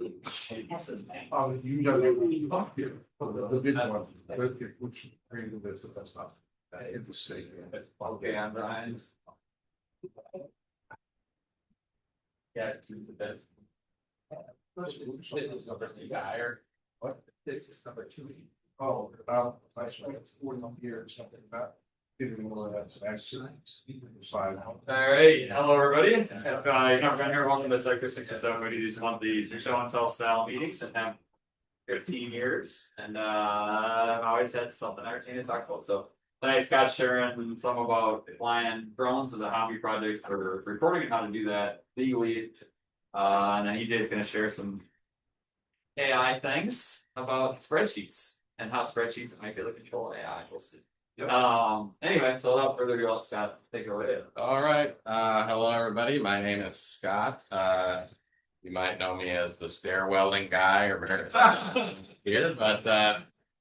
You know, the big one, which created this, that's not interesting. Okay, I'm Brian. Yeah, that's. This is number 2 guy, or what? This is number 2. Oh, I spent 40 years, something about. Giving more of that side. All right, hello everybody. If you've not been here, welcome to Sector 67. We do these monthly show and tell style meetings and have 15 years, and I've always had something entertaining to talk about. So tonight, Scott's sharing some about flying drones as a hobby project for recording and how to do that legally. And then EJ is going to share some AI things about spreadsheets and how spreadsheets might be able to control AI. We'll see. Yep. Anyway, so without further ado, Scott, take it away. All right. Hello, everybody. My name is Scott. You might know me as the stair welding guy or here, but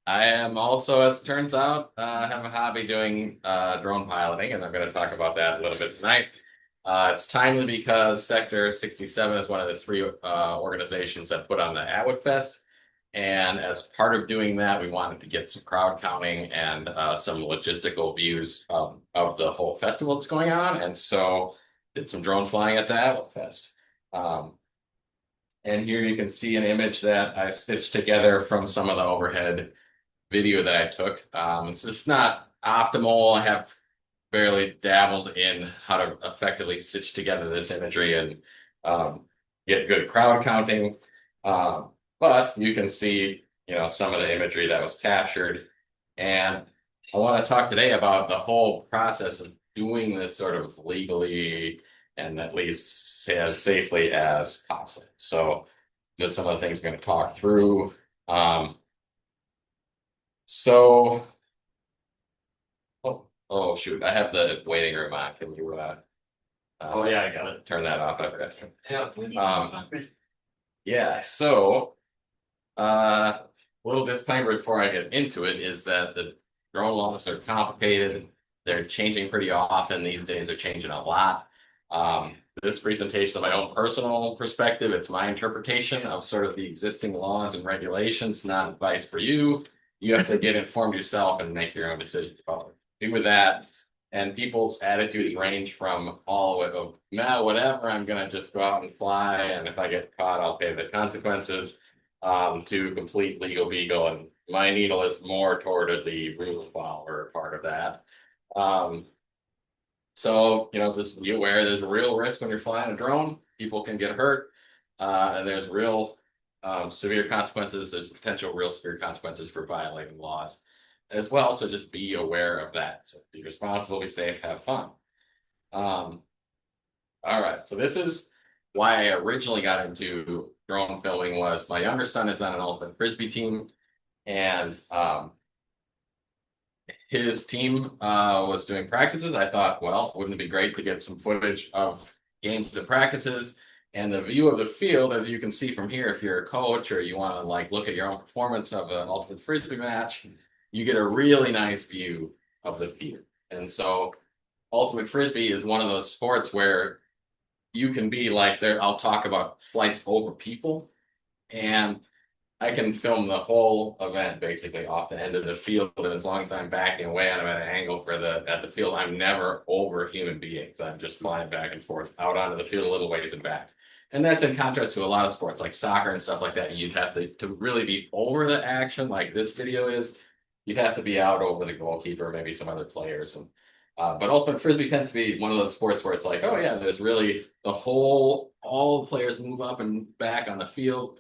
I am also, as it turns out, have a hobby doing drone piloting, and I'm going to talk about that a little bit tonight. It's timely because Sector 67 is one of the 3 organizations that put on the Atwood Fest. And as part of doing that, we wanted to get some crowd counting and some logistical views of the whole festival that's going on. And so did some drone flying at the Atwood Fest. And here you can see an image that I stitched together from some of the overhead video that I took. It's just not optimal. I have barely dabbled in how to effectively stitch together this imagery and get good crowd counting. But you can see, some of the imagery that was captured. And I want to talk today about the whole process of doing this sort of legally and at least as safely as possible. So just some of the things I'm going to talk through. Oh shoot, I have the waiting room on. Can you Oh yeah, I got it. Turn that off? I forgot to. Yeah. So little disclaimer before I get into it is that the drone laws are complicated. They're changing pretty often these days. They're changing a lot. This presentation is my own personal perspective. It's my interpretation of sort of the existing laws and regulations, not advice for you. You have to get informed yourself and make your own decisions about it. Do with that. And people's attitudes range from all the way of, no, whatever, I'm going to just go out and fly. And if I get caught, I'll pay the consequences, to complete legal beagle. And my needle is more toward the rule follower part of that. So, just be aware there's a real risk when you're flying a drone. People can get hurt. And there's real severe consequences. There's potential real severe consequences for violating laws as well. So just be aware of that. So be responsible, be safe, have fun. All right. So this is why I originally got into drone filming. Was my younger son is on an ultimate frisbee team, and his team was doing practices. I thought, well, wouldn't it be great to get some footage of games and practices? And the view of the field, as you can see from here, if you're a coach or you want to look at your own performance of an ultimate frisbee match, you get a really nice view of the field. And so ultimate frisbee is one of those sports where you can be there. I'll talk about flights over people, and I can film the whole event basically off the end of the field. And as long as I'm backing away and I'm at an angle at the field, I'm never over human beings. I'm just flying back and forth out onto the field a little ways and back. And that's in contrast to a lot of sports like soccer and stuff like that. You'd have to really be over the action like this video is. You'd have to be out over the goalkeeper, maybe some other players. And but ultimate frisbee tends to be one of those sports where it's like, oh yeah, there's really all the players move up and back on the field.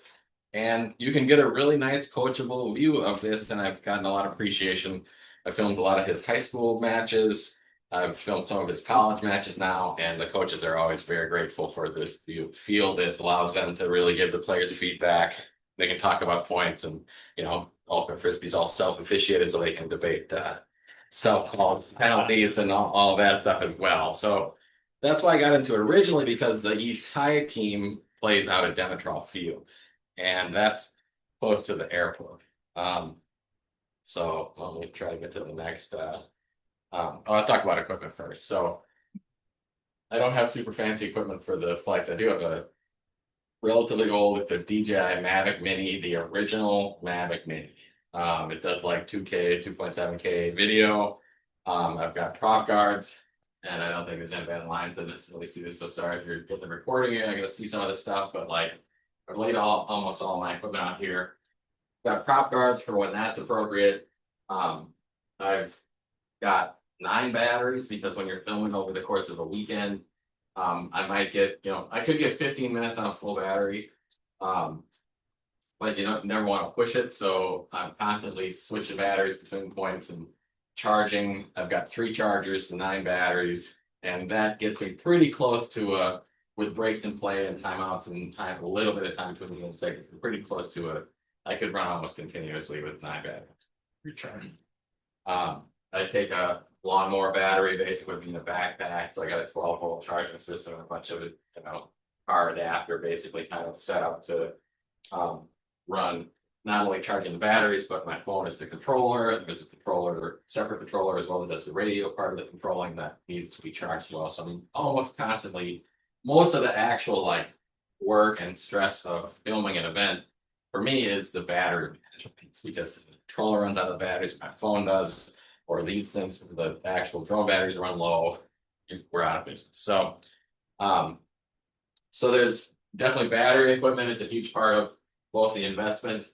And you can get a really nice coachable view of this. And I've gotten a lot of appreciation. I filmed a lot of his high school matches. I've filmed some of his college matches now. And the coaches are always very grateful for this field. It allows them to really give the players feedback. They can talk about points, and, ultimate frisbee is all self-officiated, so they can debate self-called penalties and all that stuff as well. So that's why I got into it originally, because the East High team plays out at Demetrol Field, and that's close to the airport. So let me try to get to the next. I'll talk about equipment first. So I don't have super fancy equipment for the flights. I do have a relatively old with the DJI Mavic Mini, the original Mavic Mini. It does like 2K, 2.7K video. I've got prop guards, and I don't think there's anybody in line to necessarily see this. So sorry if you're getting the recording here. I'm gonna see some of this stuff, but like I've laid almost all my equipment out here. Got prop guards for when that's appropriate. I've got 9 batteries because when you're filming over the course of a weekend, I might get, I could get 15 minutes on a full battery. But you don't never want to push it. So I'm constantly switching batteries between points and charging. I've got 3 chargers and 9 batteries, and that gets me pretty close to with breaks in play and timeouts and a little bit of time between the games, pretty close to I could run almost continuously with 9 batteries. Recharging. I take a lawnmower battery, basically would be in a backpack. So I got a 12-volt charging system and a bunch of it, car adapter, basically kind of set up to run not only charging the batteries, but my phone is the controller. There's a controller, separate controller, as well as the radio part of the controlling that needs to be charged as well. So I'm almost constantly, most of the actual like work and stress of filming an event for me is the battery management piece, because the controller runs out of the batteries, my phone does, or these things, the actual drone batteries run low, we're out of business. So, so there's definitely battery equipment is a huge part of both the investment,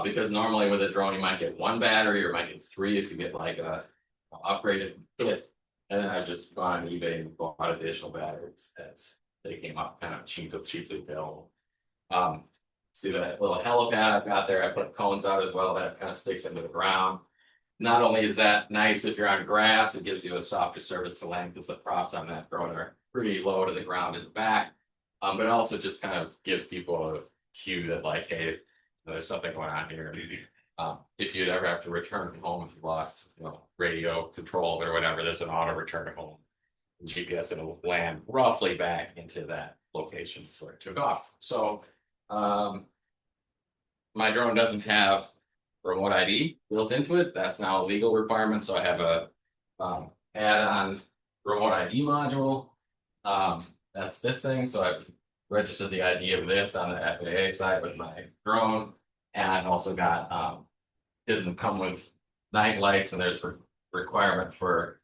because normally with a drone you might get 1 battery or might get 3 if you get like a upgraded kit. And then I've just gone on eBay and bought additional batteries as they came up kind of cheaply available. See that little helipad I've got there, I put cones out as well that kind of sticks into the ground. Not only is that nice if you're on grass, it gives you a softer surface to land because the props on that drone are pretty low to the ground in the back. But it also just kind of gives people a cue that like, hey, there's something going on here. If you'd ever have to return home if you lost, radio control or whatever, there's an auto return to home. GPS, it'll land roughly back into that location where it took off. So my drone doesn't have remote ID built into it. That's now a legal requirement. So I have a add-on remote ID module. That's this thing. So I've registered the ID of this on the FAA side with my drone, and I've also got doesn't come with night lights, and there's requirement for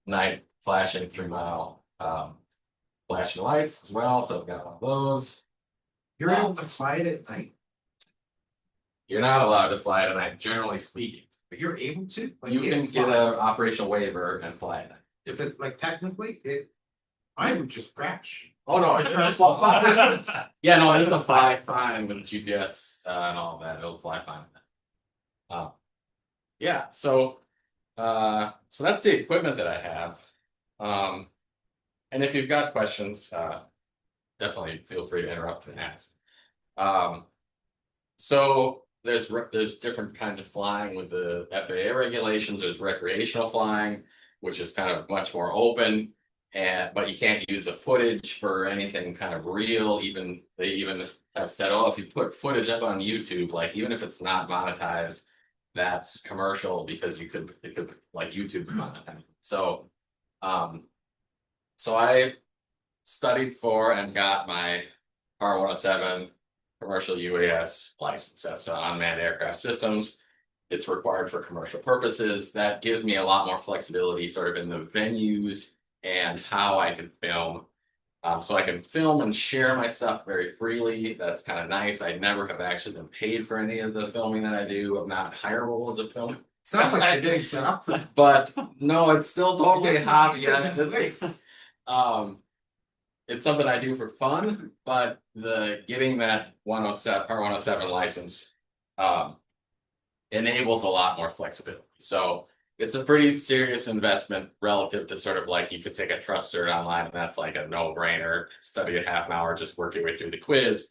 night flashing 3-mile flashing lights as well. So I've got one of those. You're able to fly it at night, You're not allowed to fly at night, generally speaking. but you're able to? Like, You it can get flies. an operational waiver and fly at night. If it, like, technically, I would just crash. Oh no, it's just yeah, no, it's a fly fine with GPS and all that. It'll fly fine. Yeah, so that's the equipment that I have. And if you've got questions, definitely feel free to interrupt and ask. So there's different kinds of flying with the FAA regulations. There's recreational flying, which is kind of much more open, but you can't use the footage for anything kind of real. They even have said, oh, if you put footage up on YouTube, like even if it's not monetized, that's commercial because it could like YouTube's monetized. So I studied for and got my Part 107 commercial UAS license. That's unmanned aircraft systems. It's required for commercial purposes. That gives me a lot more flexibility sort of in the venues and how I can film. So I can film and share my stuff very freely. That's kind of nice. I never have actually been paid for any of the filming that I do. I'm not hireable as a film. Sounds like you're getting set up for. But no, it's still totally a hobby. It's something I do for fun, but getting that 107 Part 107 license enables a lot more flexibility. So it's a pretty serious investment relative to sort of like you could take a trust cert online and that's like a no-brainer. Study a half an hour, just work your way through the quiz.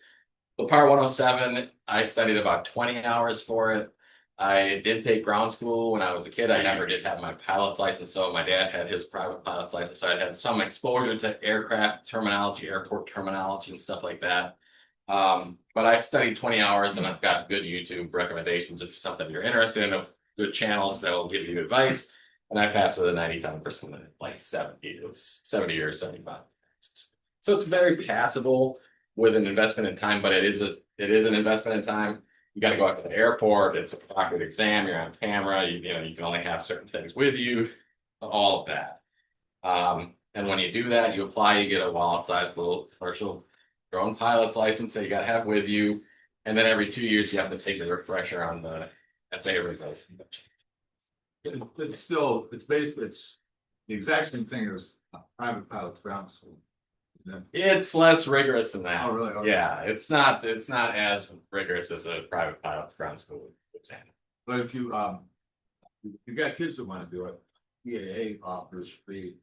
The Part 107, I studied about 20 hours for it. I did take ground school when I was a kid. I never did have my pilot's license, so my dad had his private pilot's license, so I had some exposure to aircraft terminology, airport terminology, and stuff like that. But I studied 20 hours, and I've got good YouTube recommendations if something you're interested in, of good channels that'll give you advice. And I passed with a 97%, like 70 or 75. So it's very passable. with an investment in time, but it is an investment in time. You got to go out to the airport. It's a proctored exam. You're on camera. You know, you can only have certain things with you. All of that. And when you do that, you apply. You get a wallet-sized little commercial drone pilot's license that you got to have with you. And then every 2 years, you have to take a refresher on the FAA regulation. It's still, it's basically, it's the exact same thing as a private pilot's ground school. Isn't it? It's less rigorous than that. Oh, really? Okay. Yeah, it's not as rigorous as a private pilot's ground school exam. But if you got kids that want to do it, EAA offers free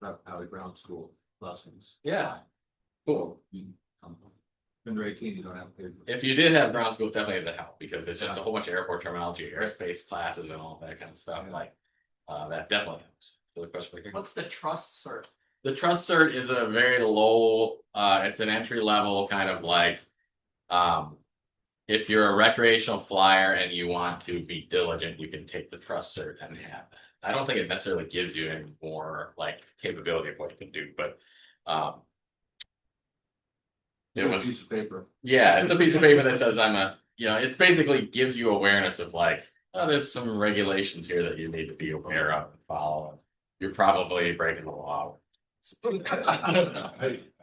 private pilot ground school lessons. Yeah, cool. You, when you're 18, you don't have to pay for it. If you did have ground school, it definitely is a help because it's just a whole bunch of airport terminology, airspace classes, and all that kind of stuff. Yeah. Like that definitely helps. So the question right here. What's the trust cert? The trust cert is a very low. It's an entry level kind of like, if you're a recreational flyer and you want to be diligent, you can take the trust cert and have that. I don't think it necessarily gives you any more like capability of what you can do, but it was, piece of paper. yeah, it's a piece of paper that says it's basically gives you awareness of like, oh, there's some regulations here that you need to be aware of and follow. You're probably breaking the law. I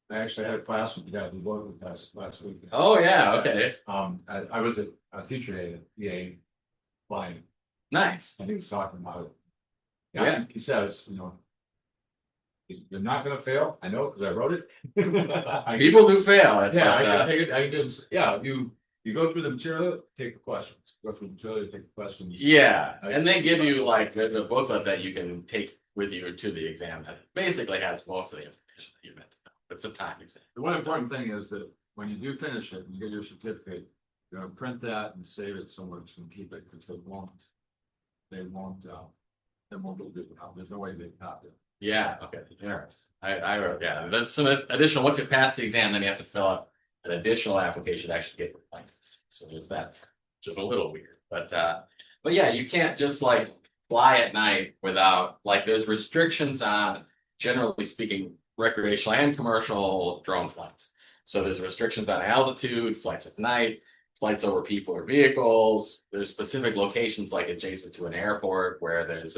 actually had a class with the guy who worked with us last week. Oh yeah, okay, I was a teacher at EA flying, nice. and he was talking about it. Yeah. He says, you're not gonna fail. I know because I wrote it. People do fail. Yeah, I but, can take it. I can. Yeah, you go through the material, take the questions. Go through the material, take the questions. yeah, and they give you like the booklet that you can take with you to the exam that basically has most of the information that you meant to know. It's a time exam. The one important thing is that when you do finish it and you get your certificate, you're gonna print that and save it somewhere so you can keep it because they won't be good. There's no way they copy it. Yeah, okay, interesting. I wrote, yeah, there's some additional, once you pass the exam, then you have to fill out an additional application to actually get your license. So there's that, which is a little weird, but yeah, you can't just like fly at night without, like, there's restrictions on, generally speaking, recreational and commercial drone flights. So there's restrictions on altitude, flights at night, flights over people or vehicles. There's specific locations like adjacent to an airport where there's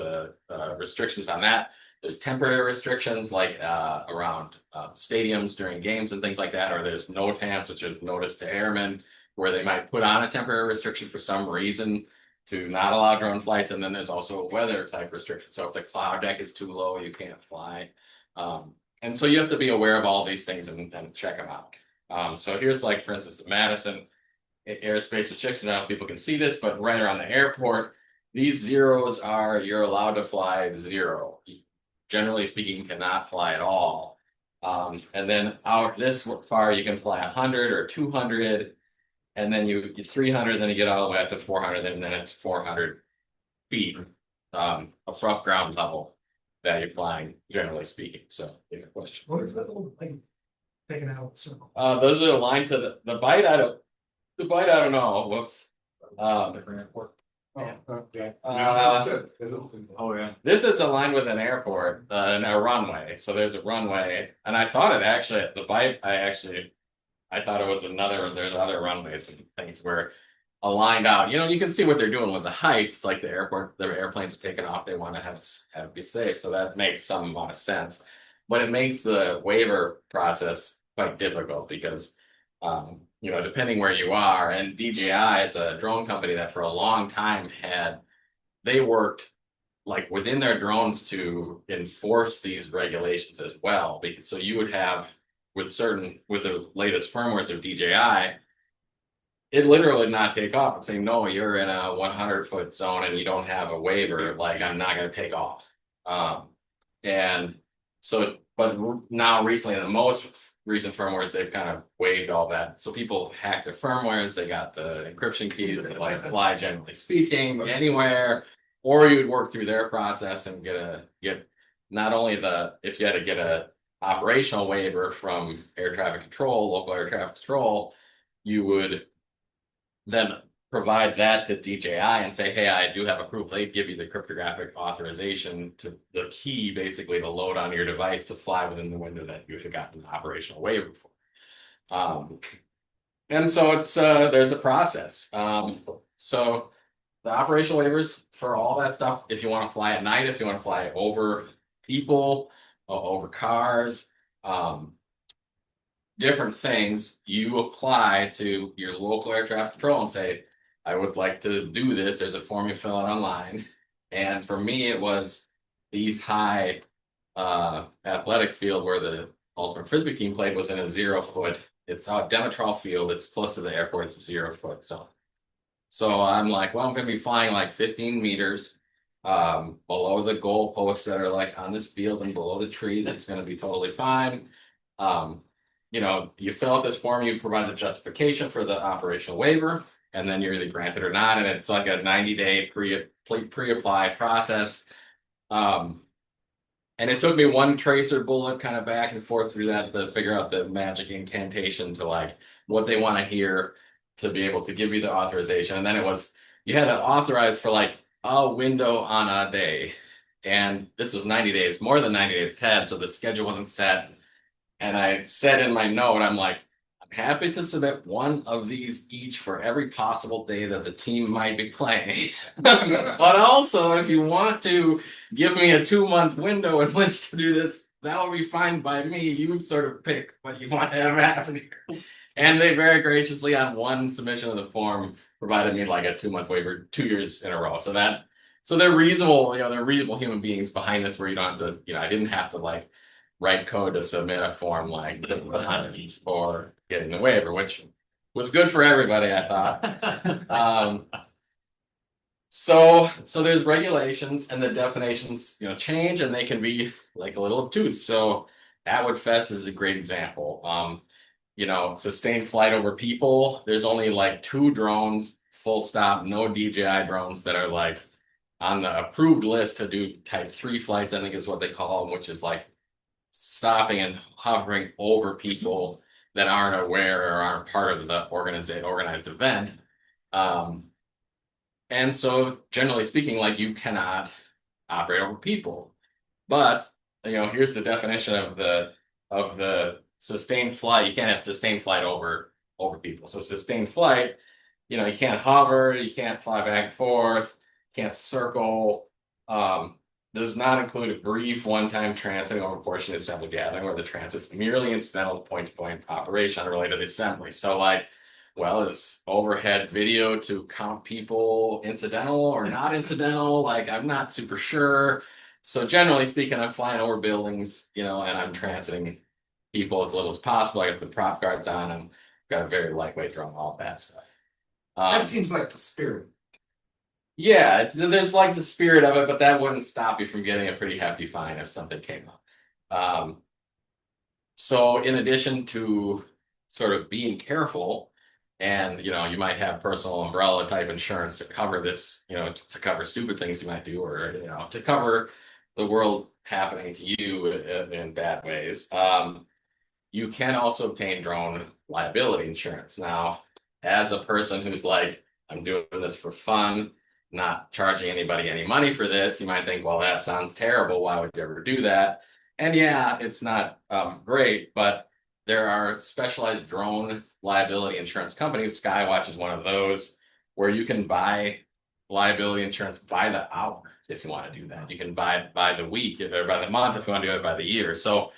restrictions on that. There's temporary restrictions like around stadiums during games and things like that, or there's NOTAMs, which is notice to airmen, where they might put on a temporary restriction for some reason to not allow drone flights. And then there's also a weather type restriction. So if the cloud deck is too low, you can't fly. And so you have to be aware of all these things and check them out. So here's like, for instance, Madison airspace restriction. Now people can see this, but right around the airport, these zeros are, you're allowed to fly 0. Generally speaking, cannot fly at all. And then out this far, you can fly 100 or 200, and then you 300, then you get all the way up to 400, and then it's 400 feet above ground level that you're flying, generally speaking. So, you have a question. What is that little thing taken out of the circle? Those are aligned to the bite. I don't know. Whoops. Different airport. Oh, okay. Oh yeah. This is aligned with an airport and a runway. So there's a runway, and I thought it actually the bite. I thought it was there's other runways and things where aligned out. You can see what they're doing with the heights. It's like the airplanes are taking off. They want to have be safe. So that makes some amount of sense, but it makes the waiver process quite difficult because, depending where you are, and DJI is a drone company that for a long time they worked like within their drones to enforce these regulations as well. Because so you would have with the latest firmwares of DJI, it literally not take off and say, no, you're in a 100-foot zone and you don't have a waiver, like I'm not going to take off. And so, but now recently, the most recent firmwares, they've kind of waived all that. So people hack their firmwares, they got the encryption keys to like fly, generally speaking, anywhere, or you'd work through their process and get not only if you had to get a operational waiver from air traffic control, local air traffic control, you would then provide that to DJI and say, hey, I do have approval. They give you the cryptographic authorization to the key basically to load on your device to fly within the window that you have gotten the operational waiver for. And so it's there's a process. So the operational waivers for all that stuff, if you want to fly at night, if you want to fly over people, over cars, different things, you apply to your local air traffic control and say, I would like to do this. There's a form you fill out online. And for me, it was these high athletic field where the ultimate frisbee team played was in a 0 foot. It's out Demetral Field. It's close to the airport. It's a 0 foot. So I'm like, well, I'm going to be flying like 15 meters below the goal posts that are like on this field and below the trees. It's going to be totally fine. You know, you fill out this form, you provide the justification for the operational waiver, and then you're either granted or not. And it's like a 90-day pre-apply process. And it took me one tracer bullet kind of back and forth through that to figure out the magic incantation to like what they want to hear to be able to give you the authorization. And then it was, you had to authorize for like a window on a day. And this was 90 days, more than 90 days ahead. So the schedule wasn't set. And I said in my note, I'm like, I'm happy to submit one of these each for every possible day that the team might be playing. But also, if you want to give me a 2-month window in which to do this, that will be fine by me. You sort of pick what you want to have happen here. And they very graciously, on one submission of the form, provided me like a 2-month waiver 2 years in a row. So they're reasonable, you know, they're reasonable human beings behind this where you don't have to, you know, I didn't have to like write code to submit a form like for getting the waiver, which was good for everybody, I thought. So there's regulations and the definitions, you know, change and they can be like a little obtuse. So Atwood Fest is a great example. You know, sustained flight over people. There's only like 2 drones, full stop, no DJI drones that are like on the approved list to do type 3 flights, I think is what they call them, which is like stopping and hovering over people that aren't aware or aren't part of the organized event. And so generally speaking, like you cannot operate over people. But you know, here's the definition of the sustained flight. You can't have sustained flight over people. So sustained flight, you know, you can't hover, you can't fly back and forth, can't circle. Does not include a brief one-time transit over a portion of assembly gathering where the transit is merely incidental to point-to-point operation unrelated to assembly. So like, well, is overhead video to count people incidental or not incidental? Like, I'm not super sure. So generally speaking, I'm flying over buildings, you know, and I'm transiting people as little as possible. I got the prop guards on and got a very lightweight drone, all that stuff. That seems like the spirit. Yeah, there's like the spirit of it, but that wouldn't stop you from getting a pretty hefty fine if something came up. So in addition to sort of being careful, and you know, you might have personal umbrella type insurance to cover this, you know, to cover stupid things you might do, or you know, to cover the world happening to you in bad ways. You can also obtain drone liability insurance. Now, as a person who's like, I'm doing this for fun, not charging anybody any money for this, you might think, well, that sounds terrible. Why would you ever do that? And yeah, it's not great, but there are specialized drone liability insurance companies. Skywatch is one of those where you can buy liability insurance by the hour if you want to do that. You can buy it by the week or by the month if you want to do it by the year. So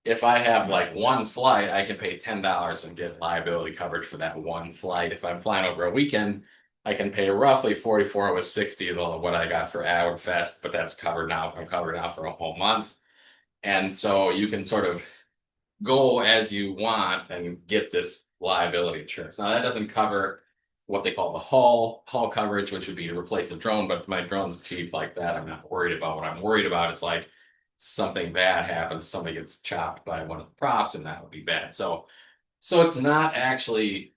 if I have like one flight, I can pay $10 and get liability coverage for that one flight. If I'm flying over a weekend, I can pay roughly 44. It was 60 of what I got for Atwood Fest, but that's covered now. I'm covered now for a whole month. And so you can sort of go as you want and get this liability insurance. Now that doesn't cover what they call the hull coverage, which would be to replace a drone, but if my drone's cheap like that, I'm not worried about. What I'm worried about is like something bad happens, somebody gets chopped by one of the props, and that would be bad. So it's not actually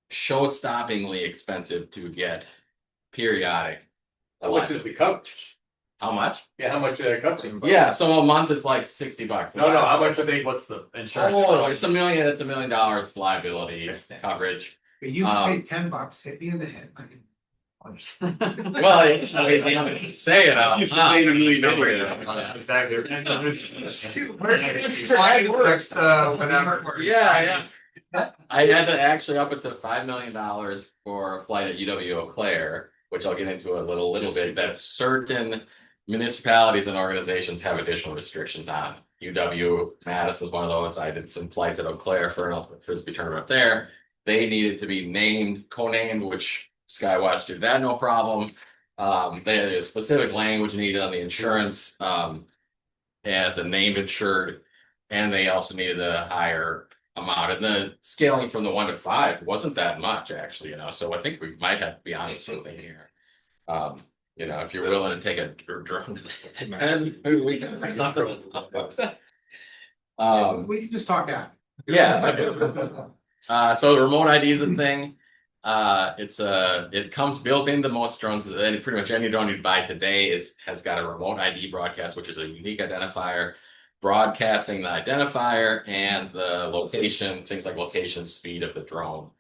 show-stoppingly expensive to get periodic. How much is the coverage? How much? Yeah, how much coverage? Yeah, so a month is like $60. No, how much are they? What's the insurance? Oh, it's $1 million. It's $1 million liability coverage. You can pay $10, hit me in the head. I can- Well, I'm just saying. Exactly. Yeah. I had to actually up it to $5 million for a flight at UW Eau Claire, which I'll get into a little bit. That certain municipalities and organizations have additional restrictions on. UW Madison is one of those. I did some flights at Eau Claire for an frisbee tournament up there. They needed to be co-named, which Skywatch did that no problem. They had a specific language needed on the insurance as a named insured, and they also needed a higher amount. And the scaling from the 1 to 5 wasn't that much, actually. So I think we might have to be on something here. If you're willing to take a drone, and maybe we can do something. We can just talk out. Yeah. So the remote ID is a thing. It comes built into most drones. Pretty much any drone you buy today has got a remote ID broadcast, which is a unique identifier, broadcasting the identifier and the location, things like location, speed of the drone.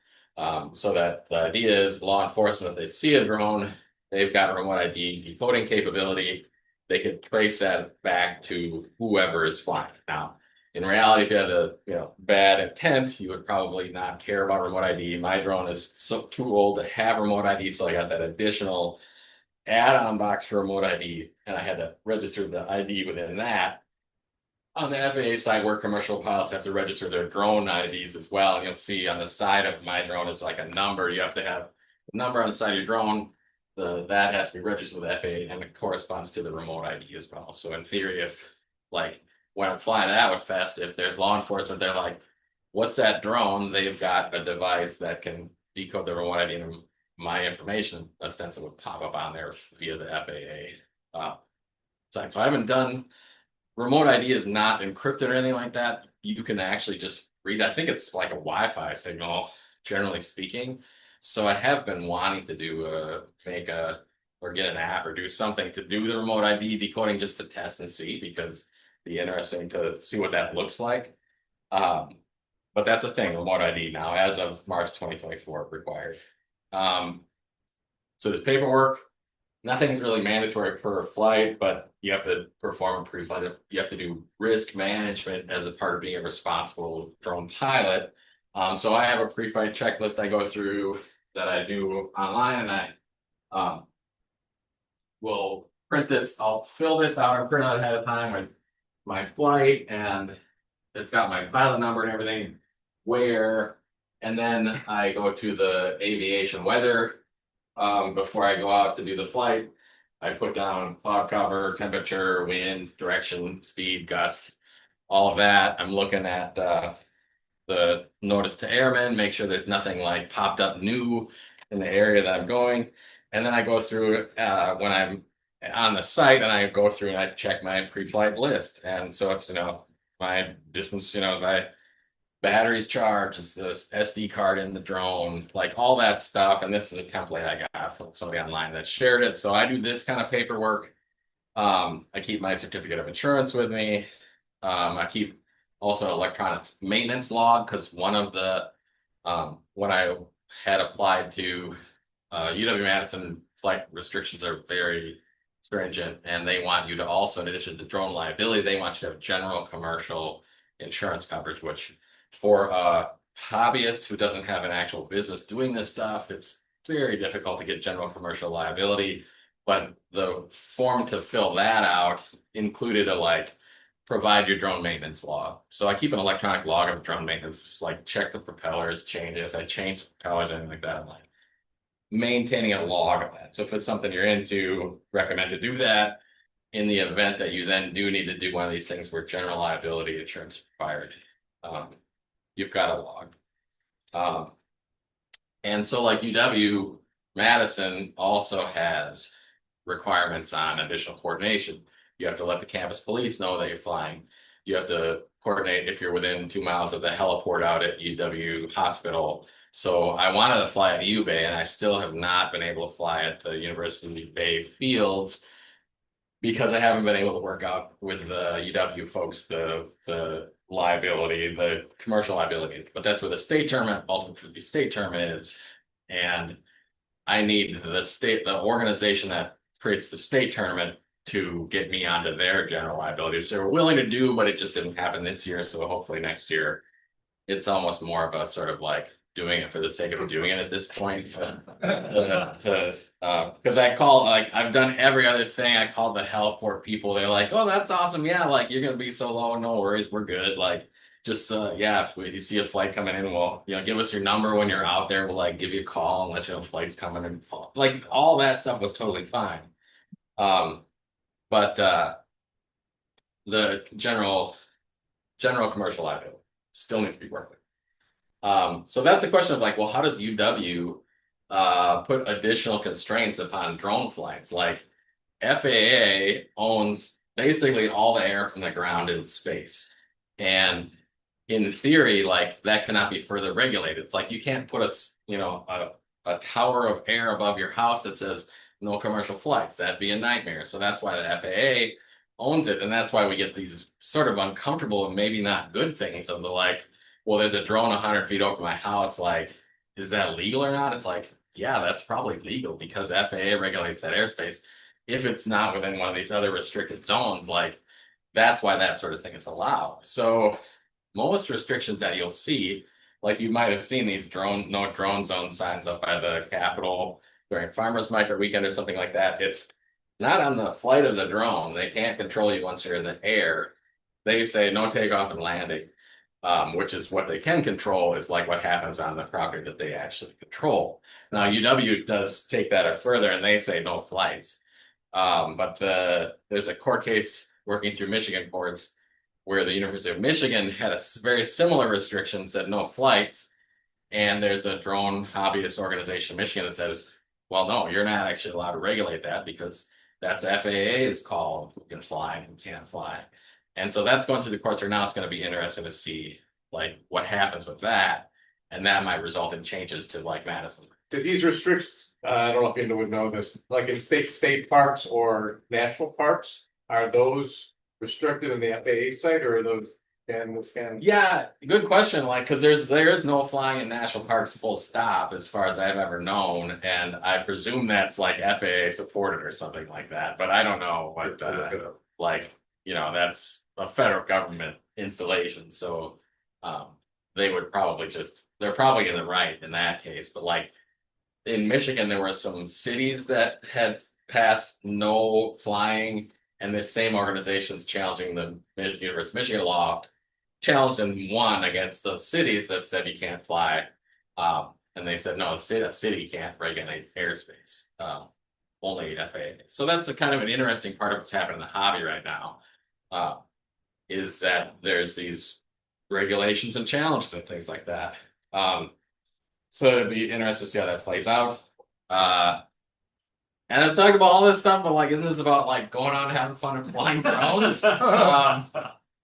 So that the idea is law enforcement, if they see a drone, they've got a remote ID decoding capability. They could trace that back to whoever is flying. Now, in reality, if you had a bad intent, you would probably not care about remote ID. My drone is too old to have remote ID, so I got that additional add-on box for remote ID, and I had to register the ID within that. On the FAA side, where commercial pilots have to register their drone IDs as well, and you'll see on the side of my drone is like a number. You have to have a number on the side of your drone. That has to be registered with the FAA, and it corresponds to the remote ID as well. So in theory, if when I'm flying out with Fest, if there's law enforcement, they're like, what's that drone? They've got a device that can decode the remote ID, and my information ostensibly would pop up on there via the FAA site. So I haven't done, remote ID is not encrypted or anything like that. You can actually just read, I think it's like a Wi-Fi signal, generally speaking. So I have been wanting to get an app or do something to do the remote ID decoding just to test and see, because be interesting to see what that looks like. But that's a thing, remote ID now, as of March 2024 required. So there's paperwork. Nothing's really mandatory per flight, but you have to perform a pre-flight. You have to do risk management as a part of being a responsible drone pilot. So I have a pre-flight checklist I go through that I do online, and I will print this. I'll fill this out or print out ahead of time with my flight, and it's got my pilot number and everything, and then I go to the aviation weather before I go out to do the flight. I put down cloud cover, temperature, wind, direction, speed, gust, all of that. I'm looking at the notice to airmen, make sure there's nothing like popped up new in the area that I'm going. And then I go through when I'm on the site, and I go through and I check my pre-flight list. And so it's, my distance, my batteries charged, is the SD card in the drone, like all that stuff. And this is a template I got from somebody online that shared it. So I do this kind of paperwork. I keep my certificate of insurance with me. I keep also electronic maintenance log, because one of the when I had applied to UW-Madison, flight restrictions are very stringent, and they want you to also, in addition to drone liability, they want you to have general commercial insurance coverage, which for a hobbyist who doesn't have an actual business doing this stuff, it's very difficult to get general commercial liability. But the form to fill that out included provide your drone maintenance log. So I keep an electronic log of drone maintenance, just check the propellers, change it. If I change the propellers, anything like that, I'm maintaining a log of that. So if it's something you're into, recommend to do that. In the event that you then do need to do one of these things where general liability insurance is required, you've got a log. And so UW Madison also has requirements on additional coordination. You have to let the campus police know that you're flying. You have to coordinate if you're within 2 miles of the heliport out at UW Hospital. So I wanted to fly at U Bay, and I still have not been able to fly at the University Bay fields because I haven't been able to work out with the UW folks the liability, the commercial liability, but that's where the state tournament, ultimately state tournament is. And I need the organization that creates the state tournament to get me onto their general liability. So we're willing to do, but it just didn't happen this year. So hopefully next year, it's almost more of a sort of like doing it for the sake of doing it at this point. Because I called, like, I've done every other thing. I called the Helport people. They're like, "Oh, that's awesome. Yeah, like you're gonna be so low. No worries, we're good. Like, just yeah, if you see a flight coming in, we'll give us your number when you're out there. We'll like give you a call and let you know flight's coming and like all that stuff was totally fine. Um, but the general commercial liability still needs to be worked with. So that's a question of like, well, how does UW put additional constraints upon drone flights? Like FAA owns basically all the air from the ground in space. And in theory, like that cannot be further regulated. It's like you can't put a tower of air above your house that says no commercial flights. That'd be a nightmare. So that's why the FAA owns it. And that's why we get these sort of uncomfortable and maybe not good things of the like, well, there's a drone 100 feet over my house. Like, is that legal or not? It's like, yeah, that's probably legal because FAA regulates that airspace. If it's not within one of these other restricted zones, like that's why that sort of thing is allowed. So most restrictions that you'll see, like you might have seen these no drone zone signs up by the Capitol during Farmers Market weekend or something like that. It's not on the flight of the drone. They can't control you once you're in the air. They say no takeoff and landing, which is what they can control is like what happens on the property that they actually control. Now UW does take that further and they say no flights. But there's a court case working through Michigan courts where the University of Michigan had a very similar restriction, said no flights. And there's a drone hobbyist organization in Michigan that says, well, no, you're not actually allowed to regulate that because that's FAA's call. Who can fly and who can't fly. And so that's going through the courts right now. It's going to be interesting to see like what happens with that. And that might result in changes to like Madison. Do these restrictions, I don't know if anyone would know this, like in state parks or national parks, are those restricted in the FAA site or are those can? Yeah, good question. Like, because there is no flying in national parks, full stop, as far as I've ever known, and I presume that's like FAA supported or something like that. But I don't know what, like, that's a federal government installation, so they would probably they're probably in the right in that case. But like in Michigan, there were some cities that had passed no flying, and this same organization's challenging the University of Michigan law, challenged and won against those cities that said you can't fly. And they said, no, a city can't regulate airspace, only FAA. So that's a kind of an interesting part of what's happening in the hobby right now, is that there's these regulations and challenges and things like that. So it'd be interesting to see how that plays out. And I'm talking about all this stuff, but like, isn't this about like going out and having fun and flying drones?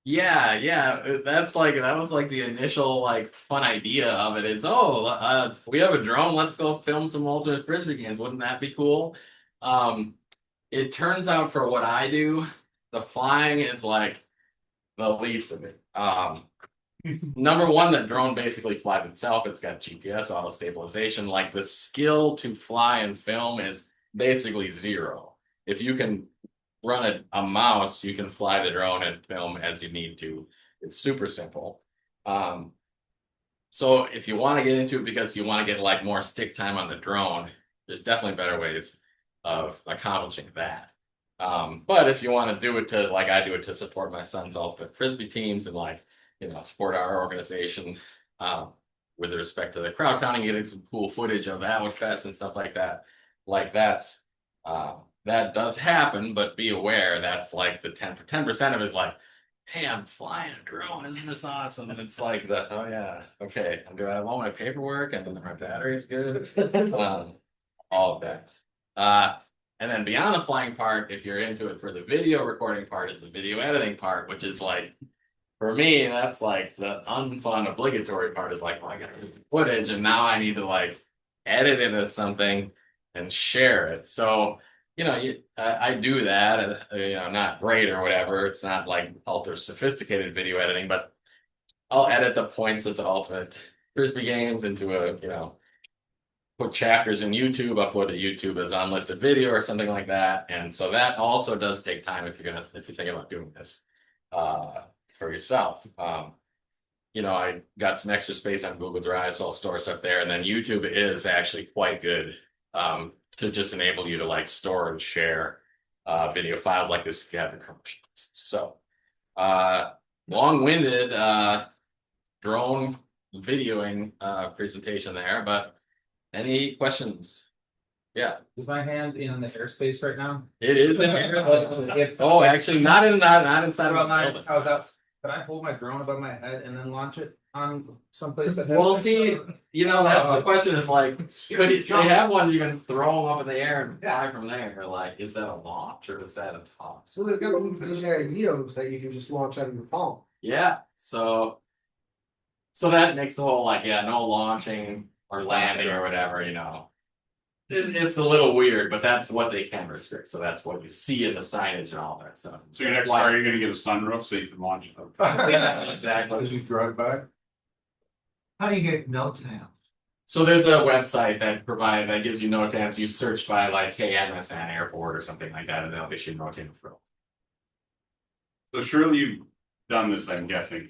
Yeah, that was like the initial like fun idea of it is, we have a drone, let's go film some ultimate frisbee games. Wouldn't that be cool? It turns out for what I do, the flying is like the least of it. Number one, the drone basically flies itself. It's got GPS, auto stabilization. Like the skill to fly and film is basically zero. If you can run a mouse, you can fly the drone and film as you need to. It's super simple. So if you want to get into it because you want to get like more stick time on the drone, there's definitely better ways of accomplishing that. But if you want to do it to like I do it to support my son's ultimate frisbee teams and like support our organization with respect to the crowd counting, getting some cool footage of Atwood Fest and stuff like that. Like that does happen, but be aware that's like the 10% of it is like, hey, I'm flying a drone, isn't this awesome? And it's like oh yeah, okay, do I have all my paperwork and my battery's good? All of that. And then beyond the flying part, if you're into it for the video recording part, is the video editing part, which is like, for me, that's like the unfun obligatory part is like, well, I got footage and now I need to like edit it into something and share it. So, I do that, not great or whatever. It's not like ultra sophisticated video editing, but I'll edit the points of the ultimate frisbee games into a, put chapters in YouTube, upload to YouTube as unlisted video or something like that. And so that also does take time if you're thinking about doing this for yourself. I got some extra space on Google Drive, so I'll store stuff there. And then YouTube is actually quite good to just enable you to like store and share video files like this if you have the permissions. So long-winded drone videoing presentation there, but any questions? Yeah, Is my hand in the airspace right now? it is. Oh, actually, not inside of a building. I was out. Can I hold my drone above my head and then launch it on someplace that? Well, see, that's the question. Is like, they have ones you can throw them up in the air and fly from there? Like, is that a launch or is that a toss? So they've got these visionary neos that you can just launch out of your palm. Yeah, so that makes the whole no launching or landing or whatever. It's a little weird, but that's what they can restrict. So that's what you see in the signage and all that stuff. So your next car, you're gonna get a sunroof so you can launch it. Yeah, exactly. As you drive by. How do you get meltdown? So there's a website that gives you NOTAMs. You search by like KMSN airport or something like that, and they'll issue NOTAM for. So surely you've done this, I'm guessing.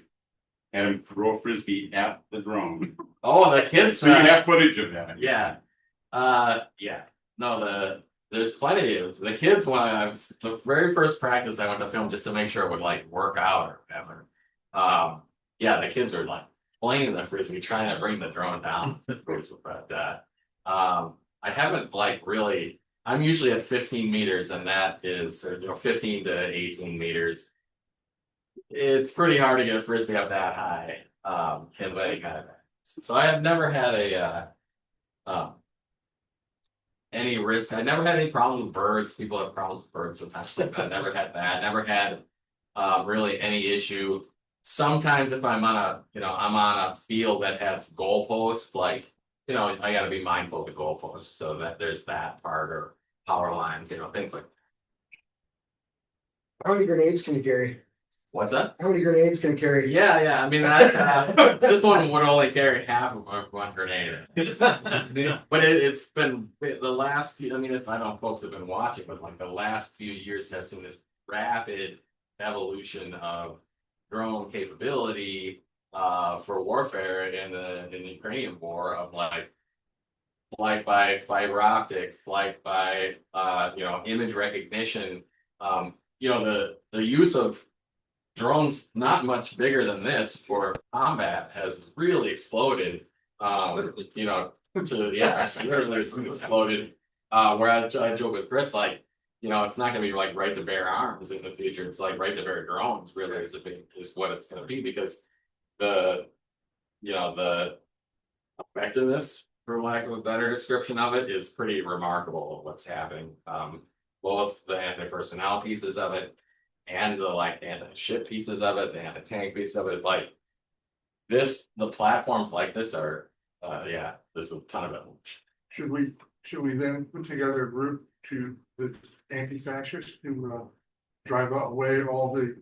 Had him throw a frisbee at the drone. Oh, the kids. So you have footage of that. Yeah. Yeah. No, there's plenty of the kids when the very first practice I went to film just to make sure it would like work out or whatever. Yeah, the kids are like playing the frisbee, trying to bring the drone down. But I haven't really. I'm usually at 15 meters, and that is 15 to 18 meters. It's pretty hard to get a frisbee up that high in any kind of. So I have never had any risk. I never had any problem with birds. People have problems with birds sometimes. I never had that. Never had really any issue. Sometimes if I'm on a field that has goalposts, I got to be mindful of the goalposts, so that there's that part or power lines, things like. How many grenades can you carry? What's that? How many grenades can you carry? Yeah. I mean, this one would only carry half of one grenade. But it's been the last few. I mean, if I don't know if folks have been watching, but like the last few years have seen this rapid evolution of drone capability for warfare in the Ukrainian war of flight by fiber optic, flight by image recognition. The use of drones not much bigger than this for combat has really exploded. Literally exploded. Whereas I joke with Chris, it's not gonna be like right to bear arms in the future. It's like right to bear drones really is what it's gonna be, because the effectiveness, for lack of a better description of it, is pretty remarkable of what's happening. Both the anti-personnel pieces of it and the anti-ship pieces of it, the anti-tank pieces of it, the platforms like this are, there's a ton of it. Should we then put together a group to the anti-fascists to drive away all the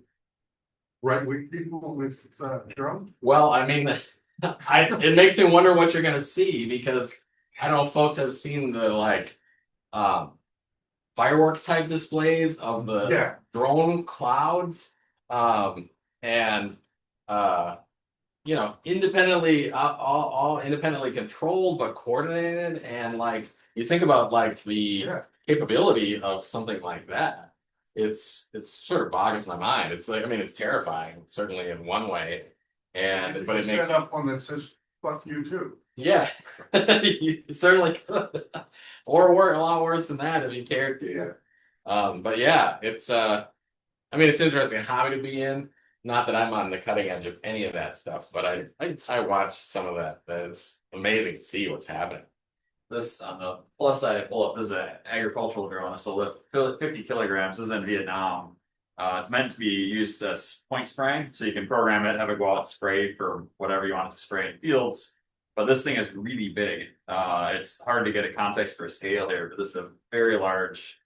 right-wing people with drones? Well, I mean, it makes me wonder what you're gonna see, because I don't know if folks have seen the fireworks type displays of the drone clouds, independently, all independently controlled but coordinated, and you think about the capability of something like that, it's sort of boggles my mind. It's it's terrifying, certainly in one way, but it makes set up one that says "fuck you" too. Yeah, you certainly could, or a lot worse than that if you cared to. But yeah, it's it's interesting hobby to be in. Not that I'm on the cutting edge of any of that stuff, but I watch some of that. It's amazing to see what's happening. This on the plus side, I pull up, this is an agricultural drone. So with 50 kilograms, this is in Vietnam. It's meant to be used as point spraying, so you can program it, have it go out and spray for whatever you want it to spray in fields. But this thing is really big. It's hard to get a context for scale here, but this is a very large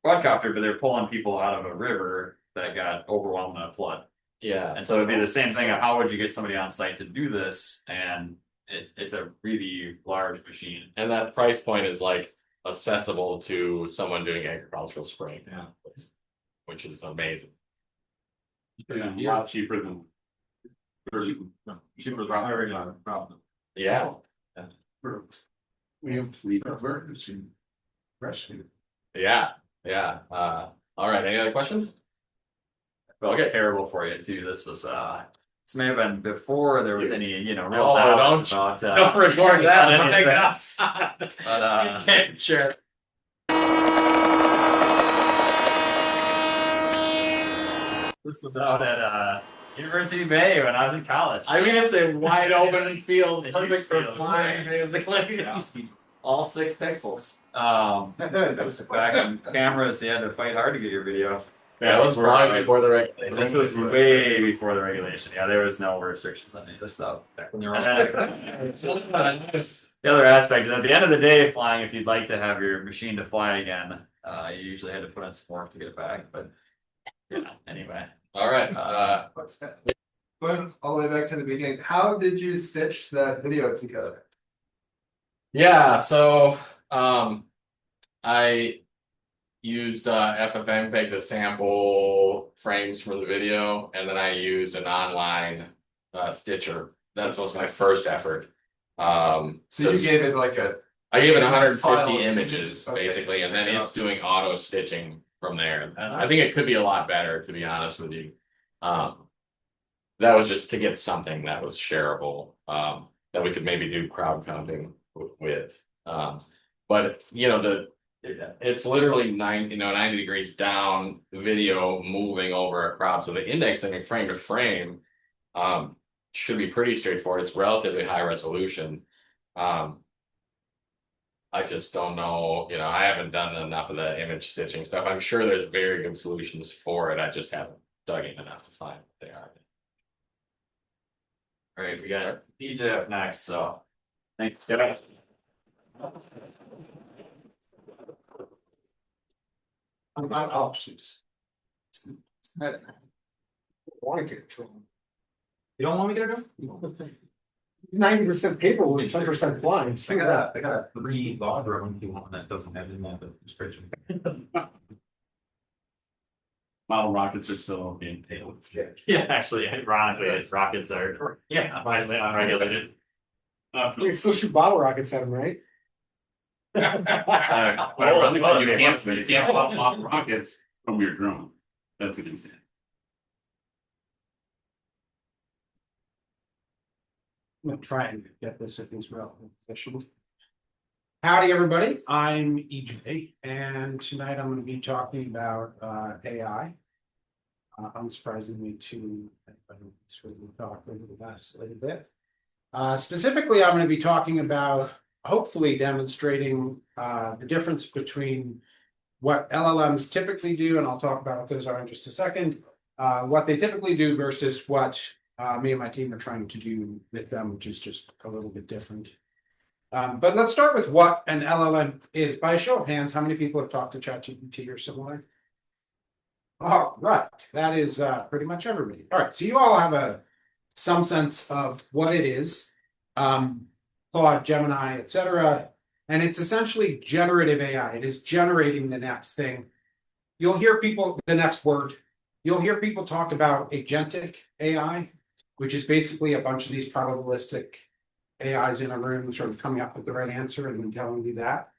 quadcopter, but they're pulling people out of a river that got overwhelmed in a flood. Yeah. And so it'd be the same thing of how would you get somebody on site to do this? And it's a really large machine. And that price point is like accessible to someone doing agricultural spraying. Yeah. Which is amazing. Yeah, a lot cheaper than. Cheaper than hiring on problem. Yeah. We have emergency rescue. Yeah. Yeah. All right. Any other questions? Felt terrible for you too. This was this may have been before there was any, you know, real Oh, knowledge don't- about Don't record that. on Mike. anything. But Okay, sure. this was out at University Bay when I was in college. I mean, it's a wide open field, A huge perfect for field. flying, basically. Yeah. All 6 pixels. Back on cameras, you had to fight hard to get your video. Yeah, it was long before the regulation. This was way before the regulation. Yeah, there was no restrictions on any of this stuff. Back when you were the other aspect is at the end of the day, flying, if you'd like to have your machine to fly again, you usually had to put on some work to get it back. But yeah, anyway. All right. What's that? Going all the way back to the beginning, how did you stitch that video together? Yeah, so I used FFmpeg to sample frames from the video, and then I used an online stitcher. That was my first effort. So you gave it like a I gave it file 150 of images okay. basically, and then it's doing auto stitching from there. And I think it could be a lot better, to be honest with you. That was just to get something that was shareable, that we could maybe do crowdfunding with. But you know, it's literally 90 degrees down video moving over a crowd. So the indexing frame to frame should be pretty straightforward. It's relatively high resolution. I just don't know, you know, I haven't done enough of the image stitching stuff. I'm sure there's very good solutions for it. I just haven't dug in enough to find what they are. All right, we got DJ up next, so thanks, guys. Oh, jeez. Want to get in trouble. You don't want me to do? 90% paperwork, 10% flying. I got a 3 log room if you want that doesn't have in that description. Model rockets are still being paid. Yeah, actually, ironically, rockets are finally unregulated. You still shoot bottle rockets at them, right? You can't pop rockets from your drone. That's insane. I'm gonna try and get this if he's relevant. Howdy, everybody. I'm EJ, and tonight I'm going to be talking about AI. Unsurprisingly, to everybody who's really talked over the last little bit. Specifically, I'm going to be talking about hopefully demonstrating the difference between what LLMs typically do, and I'll talk about what those are in just a second. What they typically do versus what me and my team are trying to do with them, which is just a little bit different. But let's start with what an LLM is. By a show of hands, how many people have talked to ChatGPT or similar? All right, that is pretty much everybody. All right, so you all have some sense of what it is, Claude, Gemini, etc. And it's essentially generative AI. It is generating the next thing. You'll hear people, the next word, you'll hear people talk about agentic AI, which is basically a bunch of these probabilistic AIs in a room sort of coming up with the right answer and then telling you that.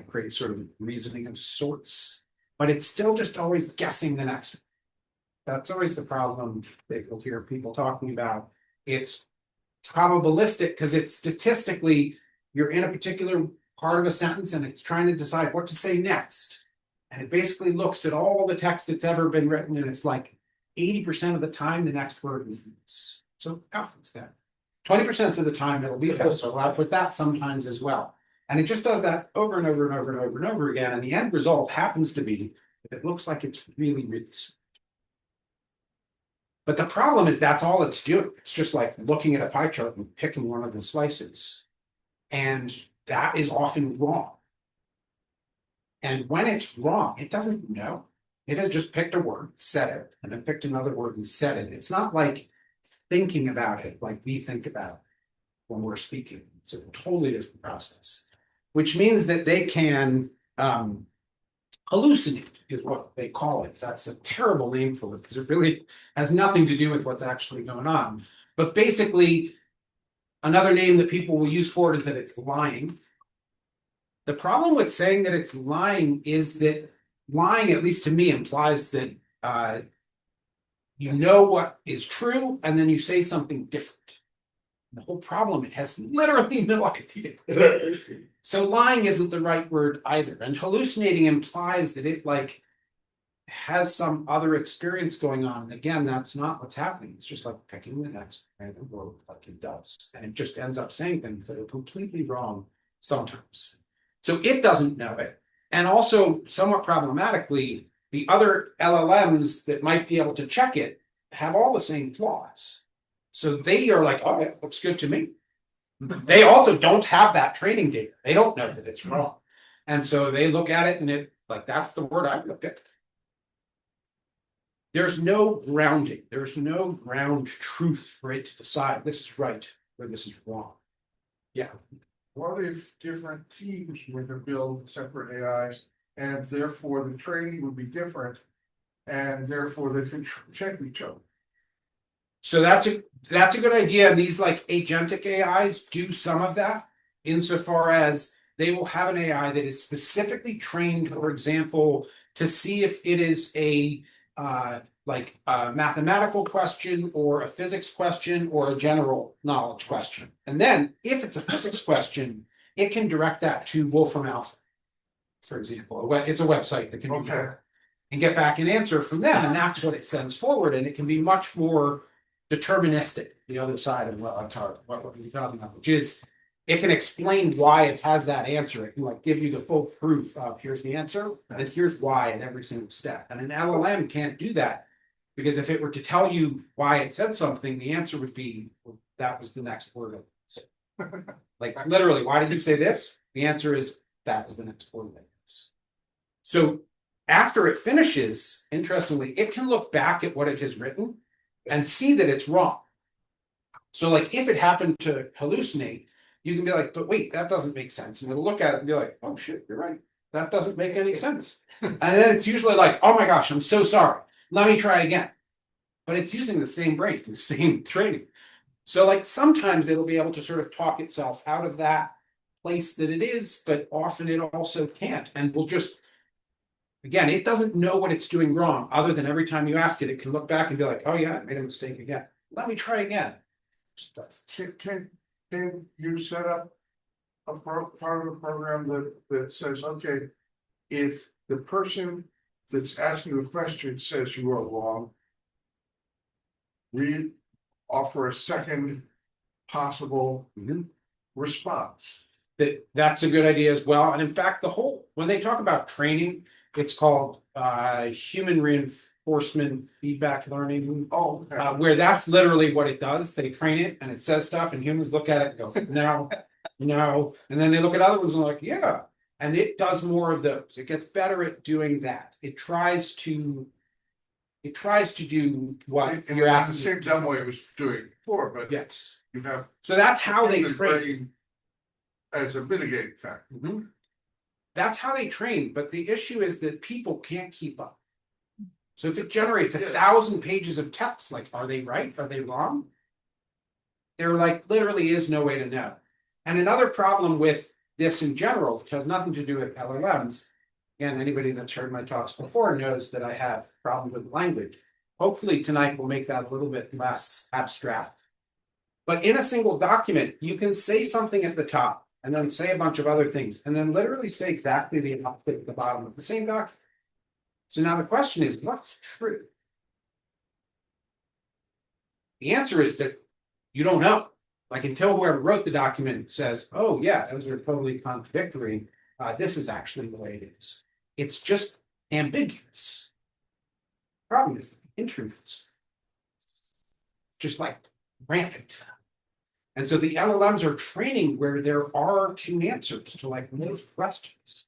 Create sort of reasoning of sorts, but it's still just always guessing the next one. That's always the problem that you'll hear people talking about. It's probabilistic because it's statistically, you're in a particular part of a sentence and it's trying to decide what to say next. And it basically looks at all the text that's ever been written and it's like 80% of the time the next word means. So outputs that. 20% of the time it'll be this. So I'll put that sometimes as well. And it just does that over and over and over and over and over again. And the end result happens to be, it looks like it's really, really smart. But the problem is that's all it's doing. It's just like looking at a pie chart and picking one of the slices. And that is often wrong. And when it's wrong, it doesn't know. It has just picked a word, said it, and then picked another word and said it. It's not like thinking about it like we think about when we're speaking. It's a totally different process, which means that they can hallucinate is what they call it. That's a terrible name for it because it really has nothing to do with what's actually going on. But basically, another name that people will use for it is that it's lying. The problem with saying that it's lying is that lying, at least to me, implies that you know what is true and then you say something different. The whole problem, it has literally no idea. So lying isn't the right word either. And hallucinating implies that it like has some other experience going on. Again, that's not what's happening. It's just like picking the next random word like it does. And it just ends up saying things that are completely wrong sometimes. So it doesn't know it. And also, somewhat problematically, the other LLMs that might be able to check it have all the same flaws. So they are like, oh, it looks good to me. They also don't have that training data. They don't know that it's wrong. And so they look at it and it like, that's the word I looked at. There's no grounding. There's no ground truth for it to decide this is right or this is wrong. Yeah. What if different teams were to build separate AIs and therefore the training would be different and therefore they could check each other? So that's a good idea. And these like agentic AIs do some of that insofar as they will have an AI that is specifically trained, for example, to see if it is a mathematical question or a physics question or a general knowledge question. And then if it's a physics question, it can direct that to Wolfram Alpha, for example. It's a website that can do that and get back an answer from them. And that's what it sends forward. And it can be much more deterministic, the other side of what we're talking about, which is it can explain why it has that answer. It can like give you the full proof of here's the answer, and here's why in every single step. And an LLM can't do that. Because if it were to tell you why it said something, the answer would be, well, that was the next word. Like literally, why did you say this? The answer is that was the next word. So after it finishes, interestingly, it can look back at what it has written and see that it's wrong. So like if it happened to hallucinate, you can be like, but wait, that doesn't make sense. And it'll look at it and be like, oh shit, you're right. That doesn't make any sense. And then it's usually like, oh my gosh, I'm so sorry. Let me try again. But it's using the same brain, the same training. So like sometimes it'll be able to sort of talk itself out of that place that it is, but often it also can't. And will just, again, it doesn't know what it's doing wrong, other than every time you ask it, it can look back and be like, oh yeah, I made a mistake again. Let me try again. Can you set up a part of the program that says, okay, if the person that's asking the question says you are wrong, we offer a second possible response. That's a good idea as well. And in fact, when they talk about training, it's called human reinforcement feedback learning. Where that's literally what it does. They train it and it says stuff and humans look at it and go, no, no. And then they look at other ones and they're like, yeah. And it does more of those. It gets better at doing that. It tries to do what you're asking. The same dumb way it was doing before, but yes, you have. So that's how they train as a mitigating factor. Mm-hmm. That's how they train. But the issue is that people can't keep up. So if it generates 1,000 pages of text, like, are they right? Are they wrong? There like literally is no way to know. And another problem with this in general, which has nothing to do with LLMs. Again, anybody that's heard my talks before knows that I have problems with language. Hopefully tonight will make that a little bit less abstract. But in a single document, you can say something at the top and then say a bunch of other things and then literally say exactly the opposite at the bottom of the same document. So now the question is, what's true? The answer is that you don't know. Like until whoever wrote the document says, oh yeah, those are totally contradictory. This is actually the way it is. It's just ambiguous. Problem is the internet is just like rampant. And so the LLMs are training where there are two answers to like most questions.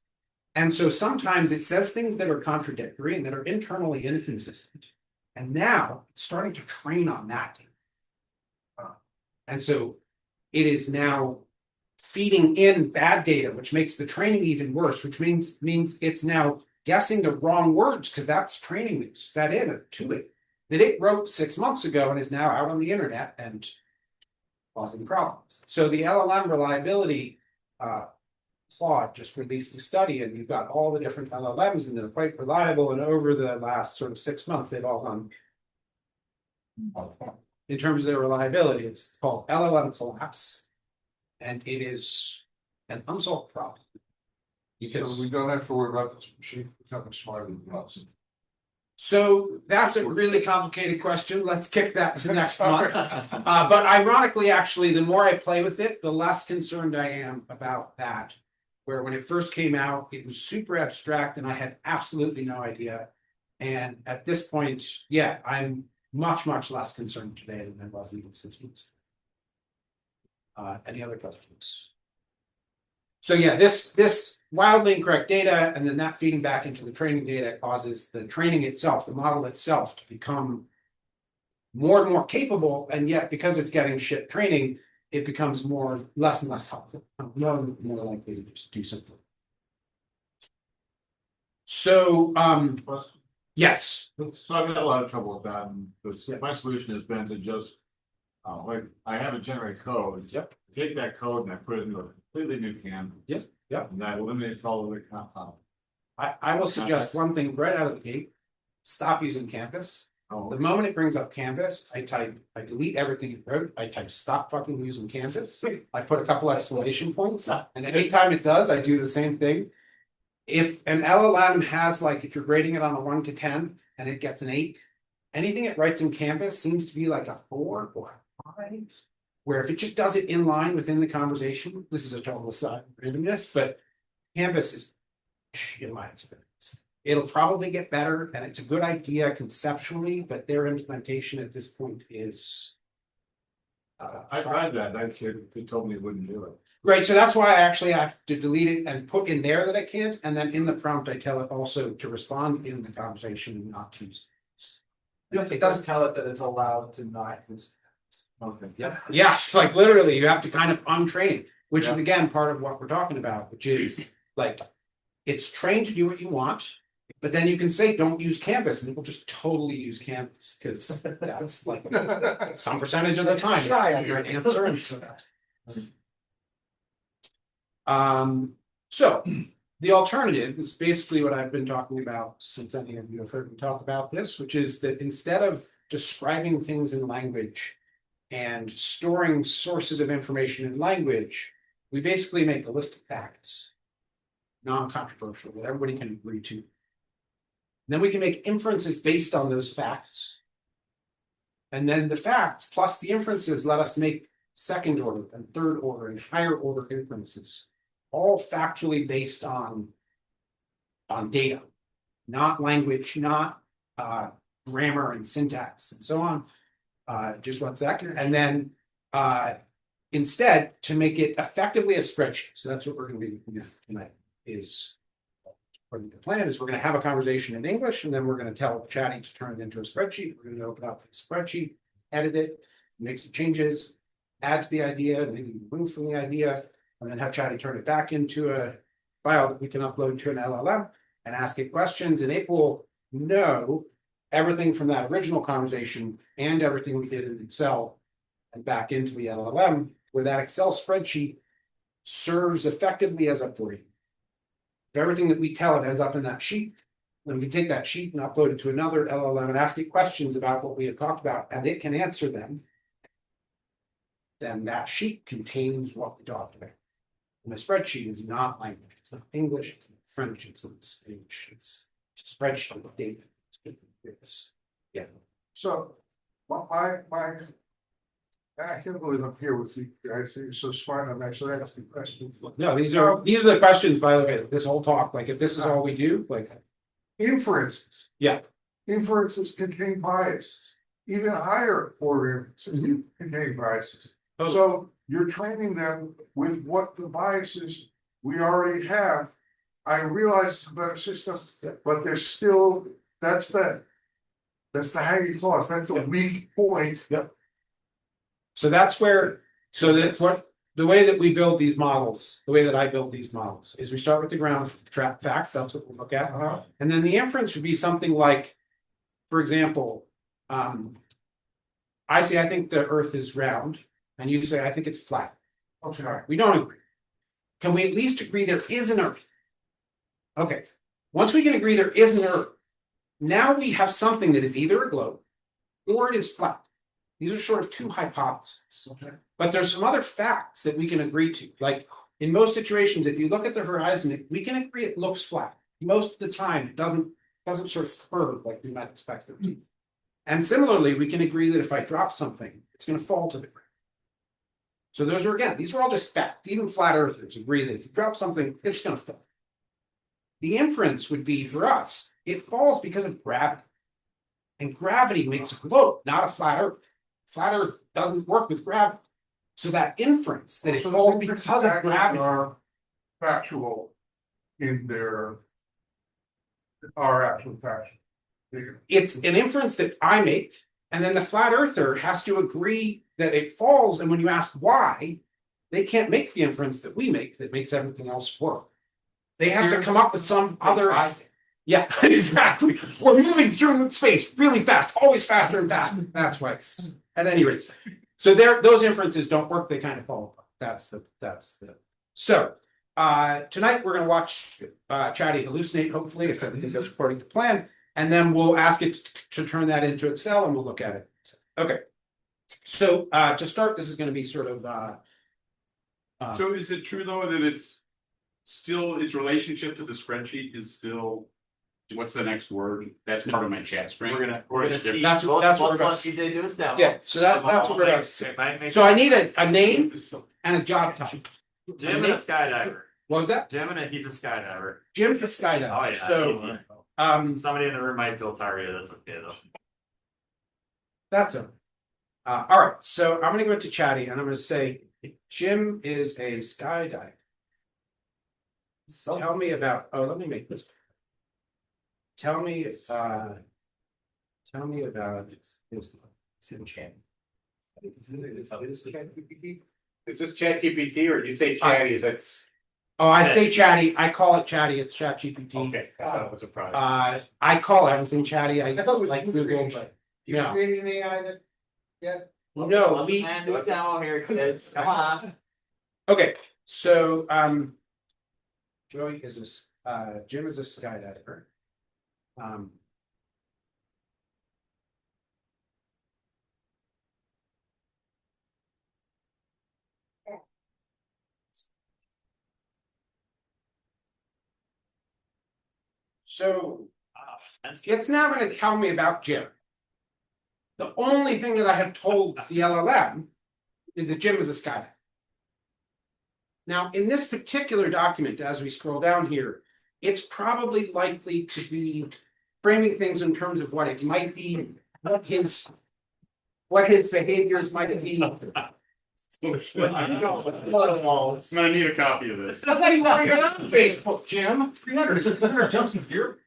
And so sometimes it says things that are contradictory and that are internally inconsistent. And now it's starting to train on that. And so it is now feeding in bad data, which makes the training even worse, which means it's now guessing the wrong words because that's training that's fed in to it that it wrote 6 months ago and is now out on the internet and causing problems. So the LLM reliability, Claude just released a study, and you've got all the different LLMs, and they're quite reliable. And over the last sort of 6 months, they've all gone. In terms of their reliability, it's called LLM collapse, and it is an unsolved problem. So we don't have to worry about this machine becoming smarter than us. So that's a really complicated question. Let's kick that to next month. But ironically, actually, the more I play with it, the less concerned I am about that. Where when it first came out, it was super abstract and I had absolutely no idea. And at this point, yeah, I'm much less concerned today than I was even 6 months ago. Any other questions? So yeah, this wildly incorrect data and then that feeding back into the training data causes the training itself, the model itself, to become more and more capable. And yet, because it's getting shit training, it becomes less and less helpful, more likely to just do something. So, yes. So I've had a lot of trouble with that, and my solution has been to just, like, I have it generate code. Yep. Take that code and I put it into a completely new canvas. Yep. And that eliminates all of the compound. I will suggest one thing right out of the gate: stop using Canvas. Oh, The moment it brings up Canvas, I delete everything you wrote. I type stop fucking using Canvas. I put a couple exclamation points, and anytime it does, I do the same thing. If an LLM has, like, if you're grading it on a 1 to 10 and it gets an 8, anything it writes in Canvas seems to be like a 4 or a 5. Where if it just does it in line within the conversation, this is a total aside randomness, but Canvas is, in my experience, it'll probably get better, and it's a good idea conceptually, but their implementation at this point is. I tried that. That kid, he told me he wouldn't do it. Right, so that's why I actually have to delete it and put in there that I can't, and then in the prompt I tell it also to respond in the conversation and not to use it. It doesn't tell it that it's allowed to not use. Okay. Yes, like literally, you have to kind of untrain it, which is again part of what we're talking about, which is like it's trained to do what you want, but then you can say don't use Canvas, and it will just totally use Canvas because that's like some percentage of the time you're an answer, and so that's. So the alternative is basically what I've been talking about since any of you have heard me talk about this, which is that instead of describing things in language and storing sources of information in language, we basically make a list of facts, non-controversial, that everybody can agree to. And then we can make inferences based on those facts. And then the facts plus the inferences let us make second order and third order and higher order inferences, all factually based on data, not language, not grammar and syntax and so on. Just 1 second. And then instead, to make it effectively a spreadsheet. So that's what we're going to be looking at tonight is, or the plan is we're going to have a conversation in English, and then we're going to tell Chatty to turn it into a spreadsheet. We're going to open up the spreadsheet, edit it, make some changes, add to the idea, maybe remove from the idea, and then have Chatty turn it back into a file that we can upload to an LLM and ask it questions, and it will know everything from that original conversation and everything we did in Excel and back into the LLM, where that Excel spreadsheet serves effectively as a brain. If everything that we tell it ends up in that sheet, then we can take that sheet and upload it to another LLM and ask it questions about what we had talked about, and it can answer them. Then that sheet contains what we talked about. And the spreadsheet is not language, it's not English, it's not French, it's not Spanish, it's a spreadsheet with data. Yeah. So, I can't believe I'm here with you guys. You're so smart. I'm actually asking questions. No, these are the questions, by the way, this whole talk. Like, if this is all we do, like Inferences. Yeah. Inferences contain biases. Even higher order inferences contain biases. Oh. So you're training them with what the biases we already have I realize it's a better system, but there's still, that's the hanging clause, that's the weak point. So that's where, so that what, the way that we build these models, the way that I build these models is we start with the ground facts, that's what we'll look at. And then the inference would be something like, for example, I say, I think the earth is round, and you say, I think it's flat. Okay. All right, we don't agree. Can we at least agree there is an earth? Okay, once we can agree there is an earth, now we have something that is either a globe or it is flat. These are sort of two hypotheses. Okay. But there's some other facts that we can agree to. Like in most situations, if you look at the horizon, we can agree it looks flat. Most of the time, it doesn't sort of curve like you might expect it to. And similarly, we can agree that if I drop something, it's going to fall to the ground. So those are, again, these are all just facts. Even flat earthers agree that if you drop something, it's going to fall. The inference would be for us, it falls because of gravity. And gravity makes a globe, not a flat earth. Flat earth doesn't work with gravity. So that inference that it falls because of gravity are factual in their are actual factual. it's an inference that I make, and then the flat earther has to agree that it falls. And when you ask why, they can't make the inference that we make that makes everything else work. They have to come up with some other. Yeah, exactly. We're moving through space really fast, always faster and faster. That's why it's at any rate. So those inferences don't work, they kind of fall apart. That's the so tonight we're gonna watch Chatty hallucinate, hopefully, if everything goes according to plan. And then we'll ask it to turn that into Excel and we'll look at it. Okay. So to start, this is going to be sort of So is it true though that it's still its relationship to the spreadsheet is still, what's the next word? That's part of my chat screen. We're gonna see. That's what we're gonna see. They do this now. yeah, so that's what we're gonna see. So I need a name and a job type. Jim and a skydiver. What was that? Jim and he's a skydiver. Jim the skydiver. Oh yeah. So Somebody in the room might feel targeted. That's okay though. that's a all right. So I'm gonna go to Chatty and I'm gonna say Jim is a skydiver. So tell me about let me make this. Tell me about his chat. Is this Chat GPT or do you say Chatty? Is that? Oh, I say Chatty. I call it Chatty. It's Chat GPT. Okay, I thought it was a product. I call everything Chatty. I thought it was like you Google, created but You no, created an AI that, no, we. Do it down here, kids. Come on. Okay, so Joey is Jim is a skydiver. So it's now going to tell me about Jim. The only thing that I have told the LLM is that Jim is a skydiver. Now, in this particular document, as we scroll down here, it's probably likely to be framing things in terms of what it might be, what his behaviors might be. I'm gonna need a copy of this. How do you want to get on Facebook, Jim? 300 jumps a year.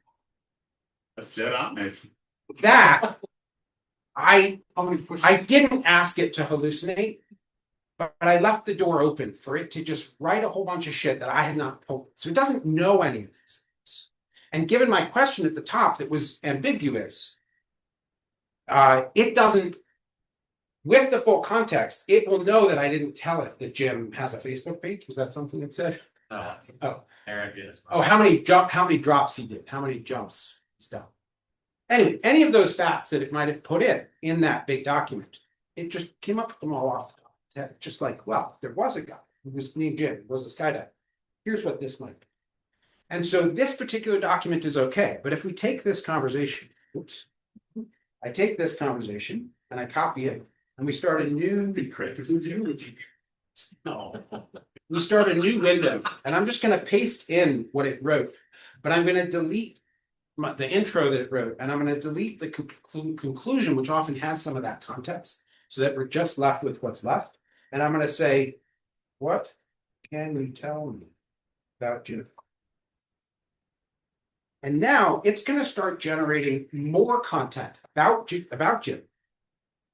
That's dead on me. That I didn't ask it to hallucinate, but I left the door open for it to just write a whole bunch of shit that I had not pulled. So it doesn't know any of these things. And given my question at the top that was ambiguous, it doesn't, with the full context, it will know that I didn't tell it that Jim has a Facebook page. Was that something it said? No. Oh. Eric is. Oh, how many drops he did, how many jumps stuff. Anyway, any of those facts that it might have put in that big document, it just came up with them all off the top of its head. Just like, well, if there was a guy who was named Jim, was a skydiver, here's what this might be. And so this particular document is okay. But if we take this conversation, I take this conversation and I copy it and we start a new. No. We start a new window and I'm just going to paste in what it wrote, but I'm going to delete the intro that it wrote, and I'm going to delete the conclusion, which often has some of that context, so that we're just left with what's left. And I'm going to say, what can you tell me about Jim? And now it's going to start generating more content about Jim.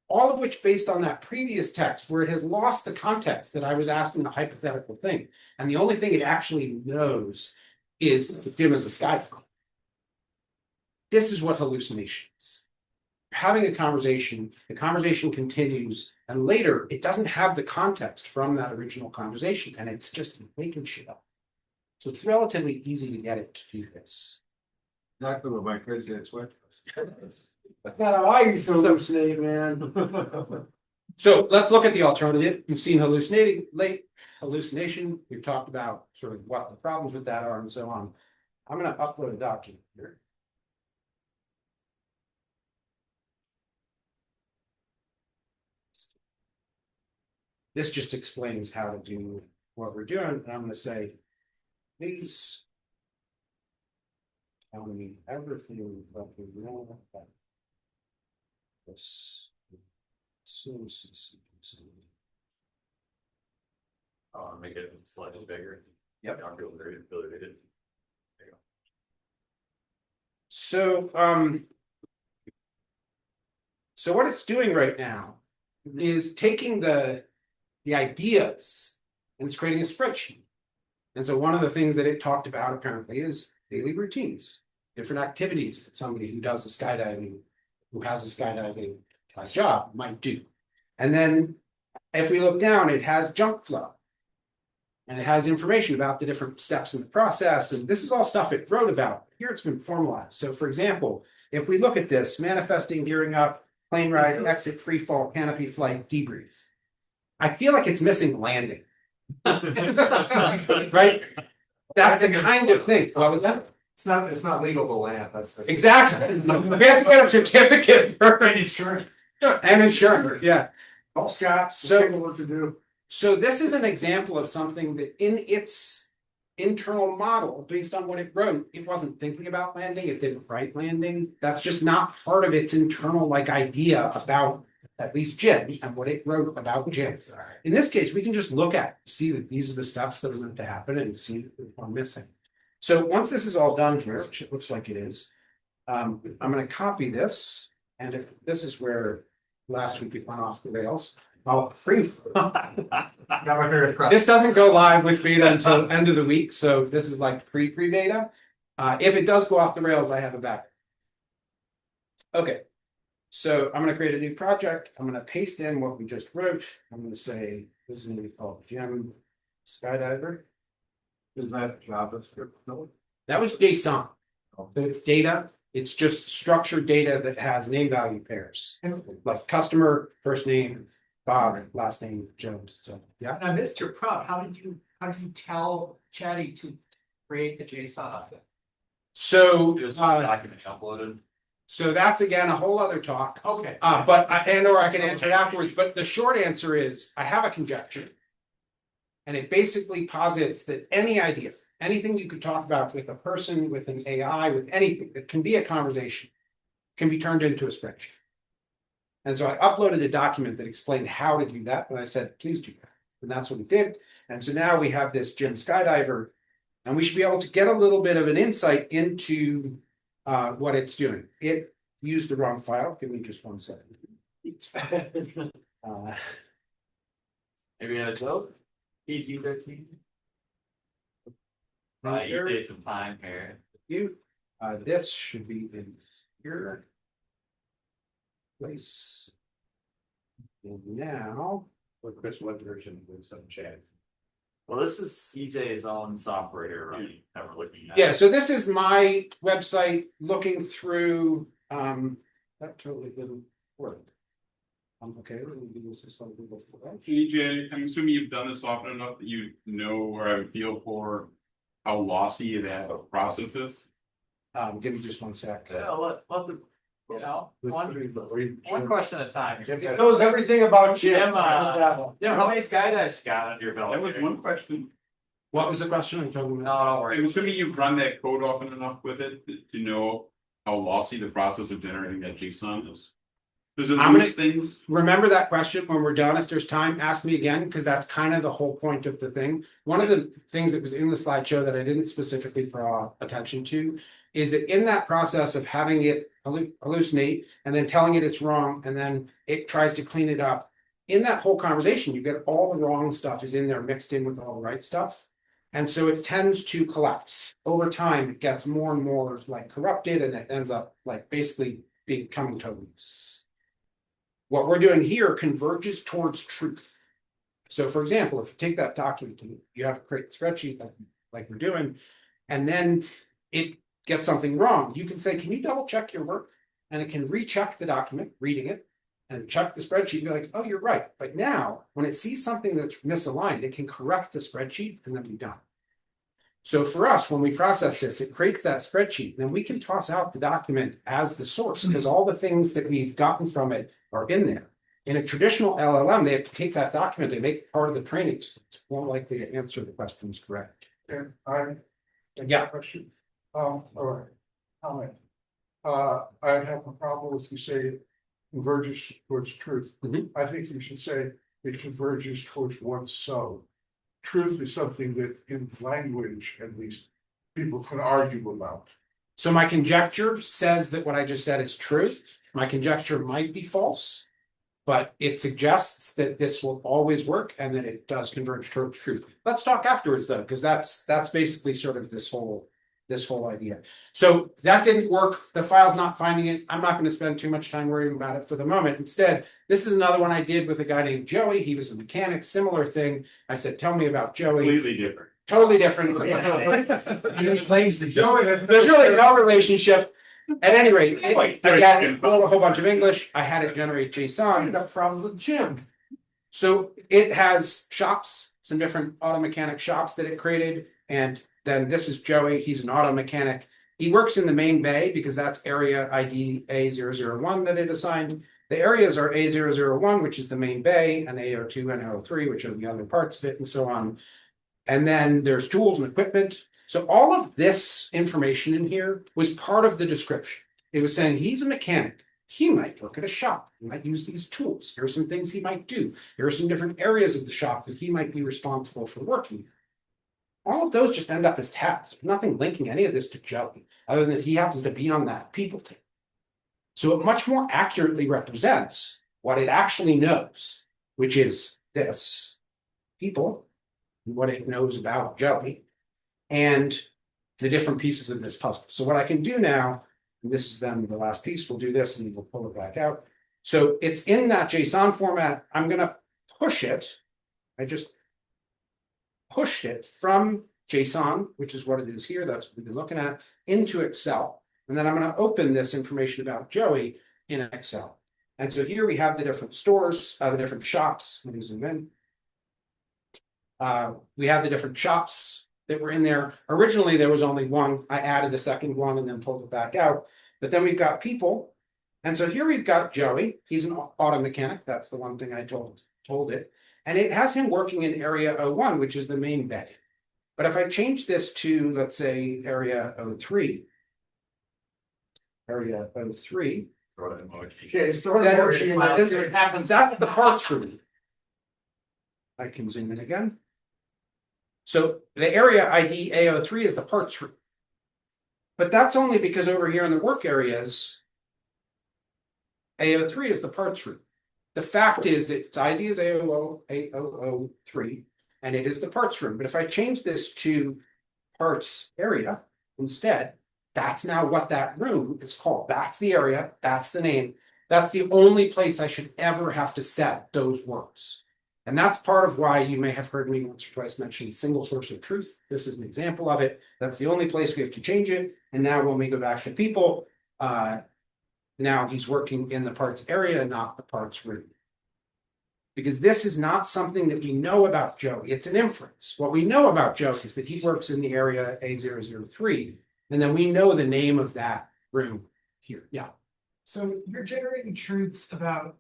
All of which based on that previous text where it has lost the context that I was asking the hypothetical thing. And the only thing it actually knows is Jim is a sky. This is what hallucination is. Having a conversation, the conversation continues, and later it doesn't have the context from that original conversation, and it's just making shit up. So it's relatively easy to get it to do this. Exactly what my kids did, sweat. That's not how I used to hallucinate, man. So let's look at the alternative. We've seen hallucination. We've talked about sort of what the problems with that are and so on. I'm going to upload a document here. This just explains how to do what we're doing. And I'm going to say, please tell me everything that we know about this. Make it slightly bigger. Yep. Calculated. So what it's doing right now is taking the ideas and it's creating a spreadsheet. And so one of the things that it talked about apparently is daily routines, different activities that somebody who does the skydiving, who has a skydiving job might do. And then if we look down, it has jump flow. And it has information about the different steps in the process. And this is all stuff it wrote about. Here it's been formalized. So for example, if we look at this, manifesting, gearing up, plane ride, exit, free fall, canopy flight, debrief. I feel like it's missing landing. Right? That's the kind of thing. What was that? It's not legal to land, that's the. Exactly. We have to get a certificate for insurance. And insurance, yeah. All Scott, So- paperwork to do. So this is an example of something that in its internal model, based on what it wrote, it wasn't thinking about landing, it didn't write landing. That's just not part of its internal like idea about at least Jim and what it wrote about Jim. In this case, we can just look at, see that these are the steps that are going to happen and see that we're missing. So once this is all done here, which it looks like it is, I'm going to copy this. And if this is where last week it went off the rails, I'll free. This doesn't go live with beta until end of the week, so this is like pre-beta. If it does go off the rails, I have a backup. Okay, so I'm going to create a new project. I'm going to paste in what we just wrote. I'm going to say this is going to be called Jim Skydiver. Is that JavaScript? No. That was JSON. So it's data. It's just structured data that has name value pairs, like customer, first name, Bob, last name, Jones. So yeah. And I missed your prompt. How did you tell Chatty to create the JSON? So It was a document uploaded. so that's again a whole other talk. Okay. But or I can answer it afterwards. But the short answer is I have a conjecture. And it basically posits that any idea, anything you could talk about with a person, with an AI, with anything that can be a conversation, can be turned into a spreadsheet. And so I uploaded a document that explained how to do that, but I said, please do that. And that's what it did. And so now we have this Jim Skydiver, and we should be able to get a little bit of an insight into what it's doing. It used the wrong file. Give me just 1 second. Maybe that's dope. PG-13. You take some time here. This should be in here. Place. And now. What Chris, what version was some chat? Well, this is CJ's own software here running that we're looking at. Yeah, so this is my website looking through, that totally didn't work. Okay, let me do this just a little bit. EJ, I'm assuming you've done this often enough that you know or have a feel for how lossy that process is. Give me just 1 sec. Yeah, one question at a time. It knows everything about Jim. Jim, how many skydives you got under your belt? That was one question. What was the question? I'm talking No, about. don't worry. I'm assuming you've run that code often enough with it to know how lossy the process of generating that JSON is. Does it I'm gonna- lose things? Remember that question when we're done, if there's time, ask me again, because that's kind of the whole point of the thing. One of the things that was in the slideshow that I didn't specifically draw attention to is that in that process of having it hallucinate and then telling it it's wrong, and then it tries to clean it up. In that whole conversation, you get all the wrong stuff is in there mixed in with all the right stuff. And so it tends to collapse. Over time, it gets more and more like corrupted, and it ends up like basically becoming totally useless. What we're doing here converges towards truth. So for example, if you take that document, you have to create a spreadsheet like we're doing, and then it gets something wrong. You can say, can you double check your work? And it can recheck the document, reading it, and check the spreadsheet and be like, oh, you're right. But now when it sees something that's misaligned, it can correct the spreadsheet and then be done. So for us, when we process this, it creates that spreadsheet. Then we can toss out the document as the source, because all the things that we've gotten from it are in there. In a traditional LLM, they have to take that document and make it part of the training. So it's more likely to answer the questions correct. And Yeah. question. All right. I'd have a problem if you say it converges towards truth. Mhm. I think you should say it converges towards what's so. Truth is something that in language, at least, people can argue about. So my conjecture says that what I just said is true. My conjecture might be false, but it suggests that this will always work and that it does converge towards truth. Let's talk afterwards though, because that's basically sort of this whole idea. So that didn't work. The file's not finding it. I'm not going to spend too much time worrying about it for the moment. Instead, this is another one I did with a guy named Joey. He was a mechanic, similar thing. I said, tell me about Joey. Completely different. Totally different. There's really no relationship. At any rate, again, wrote a whole bunch of English. I had it generate JSON. got problems with Jim. So it has shops, some different auto mechanic shops that it created. And then this is Joey. He's an auto mechanic. He works in the main bay because that's area ID A001 that it assigned. The areas are A001, which is the main bay, and A02 and A03, which are the other parts of it, and so on. And then there's tools and equipment. So all of this information in here was part of the description. It was saying he's a mechanic. He might work at a shop. He might use these tools. Here are some things he might do. Here are some different areas of the shop that he might be responsible for working in. All of those just end up as tabs. There's nothing linking any of this to Joey, other than he happens to be on that people team. So it much more accurately represents what it actually knows, which is this people, what it knows about Joey, and the different pieces of this puzzle. So what I can do now, and this is then the last piece, we'll do this and we'll pull it back out. So it's in that JSON format. I'm going to push it. I just pushed it from JSON, which is what it is here. That's what we've been looking at, into Excel. And then I'm going to open this information about Joey in Excel. And so here we have the different stores, the different shops. Let me zoom in. We have the different shops that were in there. Originally, there was only one. I added a second one and then pulled it back out. But then we've got people. And so here we've got Joey. He's an auto mechanic. That's the one thing I told it. And it has him working in area 01, which is the main bay. But if I change this to, let's say, area 03. Area 03. It's sort Then of this is what happens. That's the parts room. I can zoom in again. So the area ID A03 is the parts room. But that's only because over here in the work areas, A03 is the parts room. The fact is that its ID is A003, and it is the parts room. But if I change this to parts area instead, that's now what that room is called. That's the area, that's the name. That's the only place I should ever have to set those words. And that's part of why you may have heard me once or twice mention single source of truth. This is an example of it. That's the only place we have to change it. And now when we go back to people, now he's working in the parts area, not the parts room. Because this is not something that we know about Joey. It's an inference. What we know about Joey is that he works in the area A003. And then we know the name of that room here. Yeah. So you're generating truths about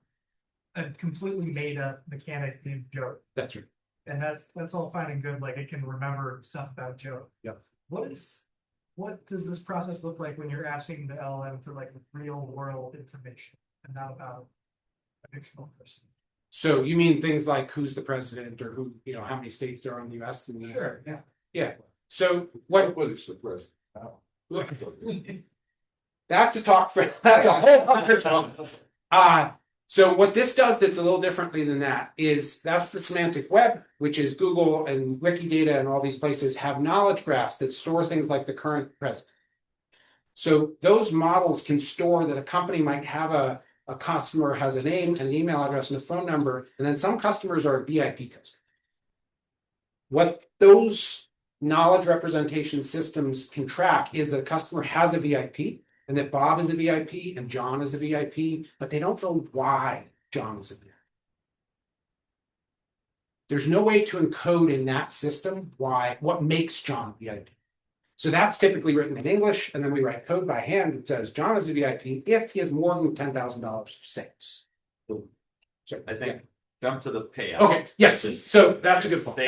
a completely made up mechanic named Joe. That's right. And that's all fine and good. Like it can remember stuff about Joe. Yep. What does this process look like when you're asking the LLM for like real world information and not about So you mean things like who's the president or who, you know, how many states there are in the US? And Sure, yeah. Yeah. So what? What is the president? That's a talk for, that's a whole other talk. So what this does that's a little differently than that is that's the semantic web, which is Google and Wikidata and all these places have knowledge graphs that store things like the current president. So those models can store that a company might have a customer has a name and an email address and a phone number, and then some customers are VIP customers. What those knowledge representation systems can track is that a customer has a VIP and that Bob is a VIP and John is a VIP, but they don't know why John is a VIP. There's no way to encode in that system what makes John a VIP. So that's typically written in English, and then we write code by hand that says John is a VIP if he has more than $10,000 of sales. So I think jump to the payout. Okay, yes, so that's a good point.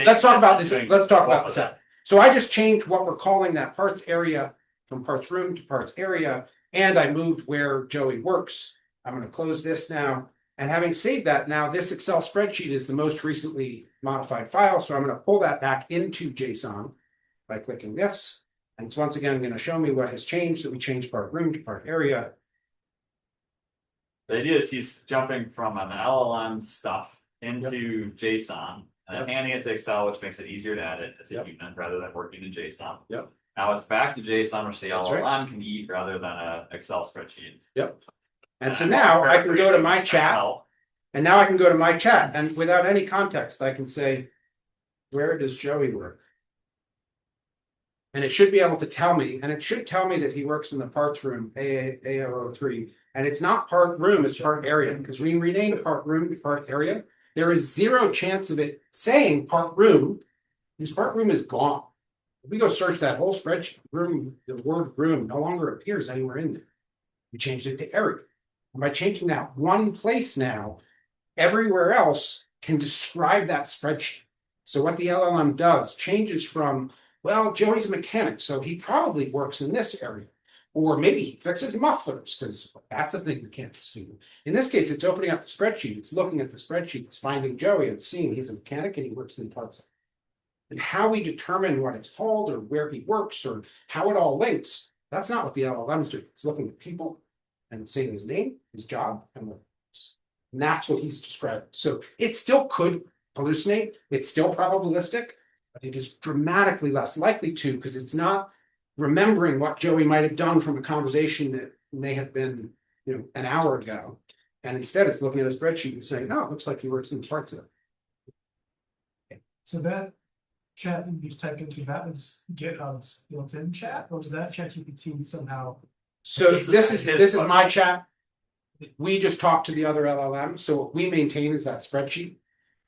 Let's talk about this. Let's talk about this out. So I just changed what we're calling that parts area from parts room to parts area, and I moved where Joey works. I'm going to close this now. And having saved that, now this Excel spreadsheet is the most recently modified file. So I'm going to pull that back into JSON by clicking this. And it's once again going to show me what has changed, that we changed part room to part area. The idea is he's jumping from an LLM stuff into JSON and then handing it to Excel, which makes it easier to edit as a human rather than working in JSON. Yep. Now it's back to JSON, which the That's LLM right. can eat rather than a Excel spreadsheet. Yep. And so now I can go to my chat, and now I can go to my chat, and without any context, I can say, where does Joey work? And it should be able to tell me, and it should tell me that he works in the parts room, A003. And it's not part room, it's part area, because we renamed part room to part area. There is zero chance of it saying part room, because part room is gone. If we go search that whole spreadsheet, room, the word room no longer appears anywhere in there. We changed it to area. And by changing that one place now, everywhere else can describe that spreadsheet. So what the LLM does changes from, well, Joey's a mechanic, so he probably works in this area. Or maybe he fixes mufflers, because that's a thing mechanics do. In this case, it's opening up the spreadsheet, it's looking at the spreadsheet, it's finding Joey and seeing he's a mechanic and he works in parts. And how we determine what it's called or where he works or how it all links, that's not what the LLMs do. It's looking at people and saying his name, his job, and what he works. And that's what he's described. So it still could hallucinate, it's still probabilistic, but it is dramatically less likely to, because it's not remembering what Joey might have done from a conversation that may have been, you know, an hour ago. And instead it's looking at a spreadsheet and saying, oh, it looks like he works in parts of it. So that chat you just typed into, that was GitHub's built-in chat, or was that ChatGPT somehow? So this is his my chat. We just talk to the other LLM. So what we maintain is that spreadsheet.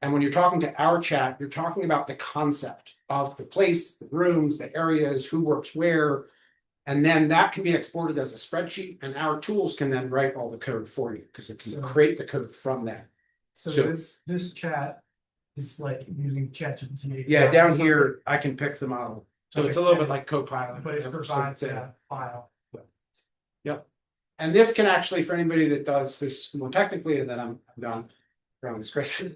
And when you're talking to our chat, you're talking about the concept of the place, the rooms, the areas, who works where. And then that can be exported as a spreadsheet, and our tools can then write all the code for you because it can create the code from that. So So- this chat is like using ChatGPT. Yeah, down here, I can pick the model. So it's a little bit like Copilot. But it provides that file. Yep. And this can actually, for anybody that does this more technically, and then I'm done. This crazy.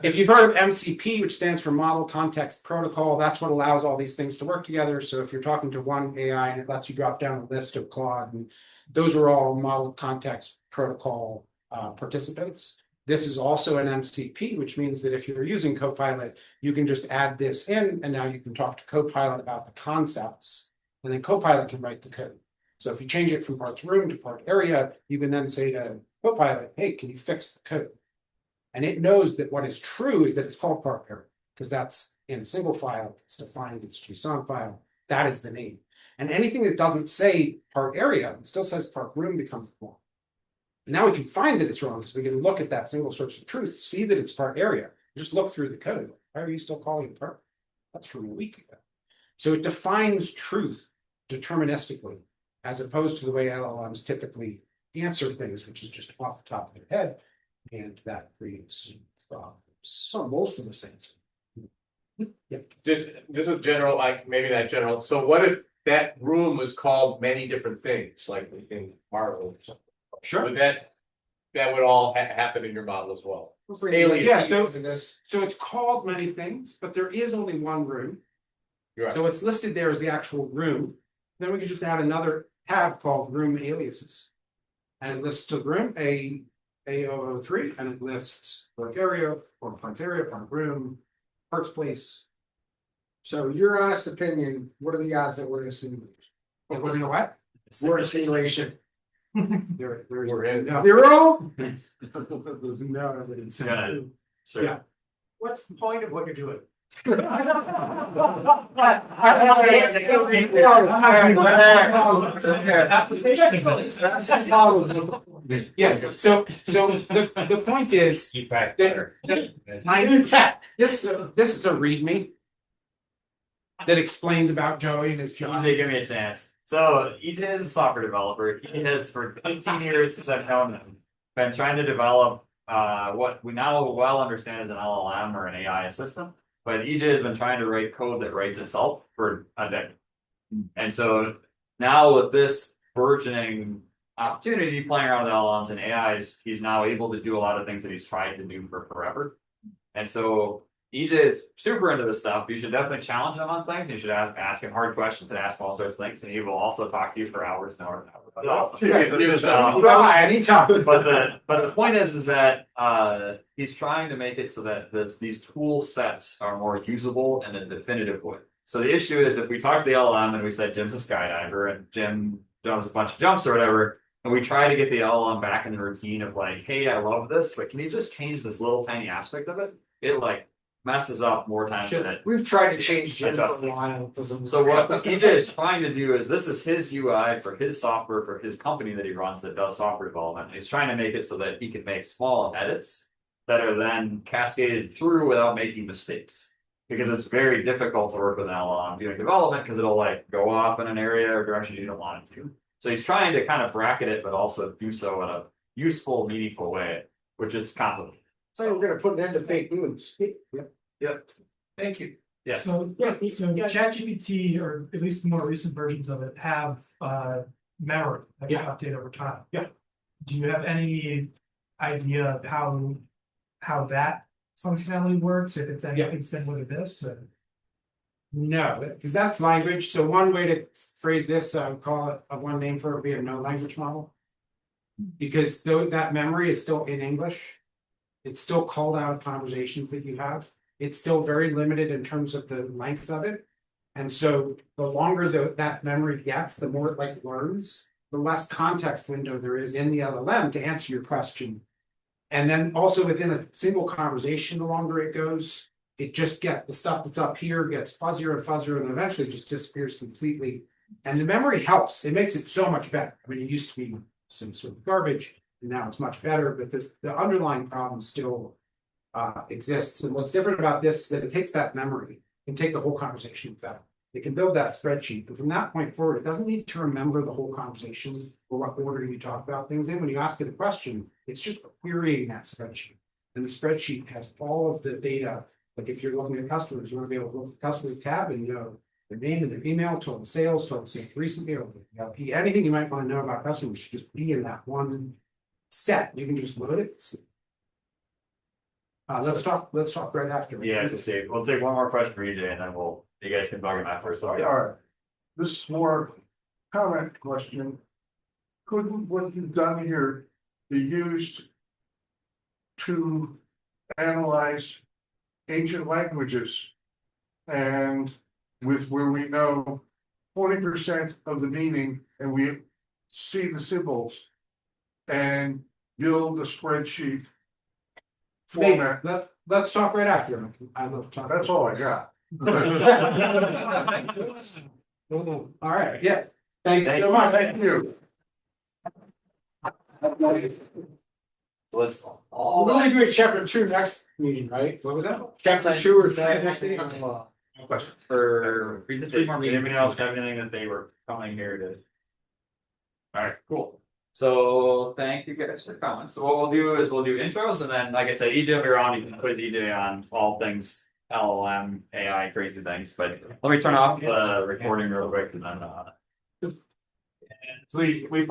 If you've heard of MCP, which stands for Model Context Protocol, that's what allows all these things to work together. So if you're talking to one AI and it lets you drop down a list of Claude, and those are all Model Context Protocol participants. This is also an MCP, which means that if you're using Copilot, you can just add this in, and now you can talk to Copilot about the concepts, and then Copilot can write the code. So if you change it from parts room to part area, you can then say to Copilot, hey, can you fix the code? And it knows that what is true is that it's called part area, because that's in a single file, it's defined, it's JSON file, that is the name. And anything that doesn't say part area, it still says part room, becomes wrong. And now we can find that it's wrong, because we can look at that single source of truth, see that it's part area, just look through the code. Why are you still calling it part? That's from a week ago. So it defines truth deterministically, as opposed to the way LLMs typically answer things, which is just off the top of their head. And that creates problems. So most of the same. This is general, like maybe not general. So what if that room was called many different things, like in Marvel or something? Sure. Would that that would all happen in your model as well. Alien. Yeah, so, in this. so it's called many things, but there is only one room. You're right. So it's listed there as the actual room. Then we can just add another tab called room aliases. And it lists the room A003, and it lists work area, or parts area, part room, parts place. So your honest opinion, what are the odds that we're gonna simulate? And we're gonna what? We're in a simulation. We're in. Zero? There's no evidence. Yeah. Sure. Yeah. What's the point of what you're doing? Yes, so the point is that this is a readme that explains about Joey and his job. Give me a chance. So EJ is a software developer. He has for 15 years since I've known him been trying to develop what we now well understand as an LLM or an AI assistant. But EJ has been trying to write code that writes itself for a decade. And so now with this burgeoning opportunity playing around with LLMs and AIs, he's now able to do a lot of things that he's tried to do for forever. And so EJ is super into this stuff. You should definitely challenge him on things. You should ask him hard questions and ask him all sorts of things. And he will also talk to you for hours and hours and hours. But the point is that he's trying to make it so that these tool sets are more usable in a definitive way. So the issue is if we talk to the LLM and we said Jim's a skydiver and Jim does a bunch of jumps or whatever, and we try to get the LLM back in the routine of like, hey, I love this, but can you just change this little tiny aspect of it? It like messes up more times than it. We've tried to change Jim for adjusts a things. while. It doesn't So work. what EJ is trying to do is this is his UI for his software for his company that he runs that does software development. He's trying to make it so that he can make small edits that are then cascaded through without making mistakes. Because it's very difficult to work with an LLM doing development because it'll like go off in an area or direction you don't want it to. So he's trying to kind of bracket it, but also do so in a useful, meaningful way, which is complicated. So we're gonna put an end to fake news. Yep. Thank you. Yes. So ChatGPT, or at least the more recent versions of it, have memory that can update over time. Yeah. Do you have any idea of how that functionality works? If it's anything similar to this? No, because that's language. So one way to phrase this, I would call it one name for it would be a no language model. Because though that memory is still in English, it's still called out of conversations that you have. It's still very limited in terms of the length of it. And so the longer that memory gets, the more it like learns, the less context window there is in the LLM to answer your question. And then also within a single conversation, the longer it goes, it just the stuff that's up here gets fuzzier and fuzzier and then eventually just disappears completely. And the memory helps. It makes it so much better. I mean, it used to be some sort of garbage, and now it's much better, but the underlying problem still exists. And what's different about this is that it takes that memory and take the whole conversation with that. It can build that spreadsheet, but from that point forward, it doesn't need to remember the whole conversation or what order you talk about things in. When you ask it a question, it's just querying that spreadsheet. And the spreadsheet has all of the data. Like if you're looking at customers, you want to be able to look at the customer tab and know their name and their email, total sales recently, or the anything you might want to know about customers should just be in that one set. You can just load it. Let's talk right after. Yeah, so see, we'll take one more question for EJ and then you guys can bug him after. Sorry. All right. This is more comment question. Couldn't what you've done here be used to analyze ancient languages? And with where we know 20% of the meaning and we see the symbols and build a spreadsheet format. Let's talk right after. I love to talk. That's all I got. All right, yeah. Thank you so much. Thank you. Let's We're gonna do a chapter 2 next meeting, right? What was that? Chapter 2 is the next meeting. question for presentation. Did anyone else have anything that they were coming here to? All right, cool. So thank you guys for coming. So what we'll do is we'll do intros and then, like I said, EJ will be around. You can put EJ on all things LLM, AI, crazy things. But let me turn off the recording real quick and then so we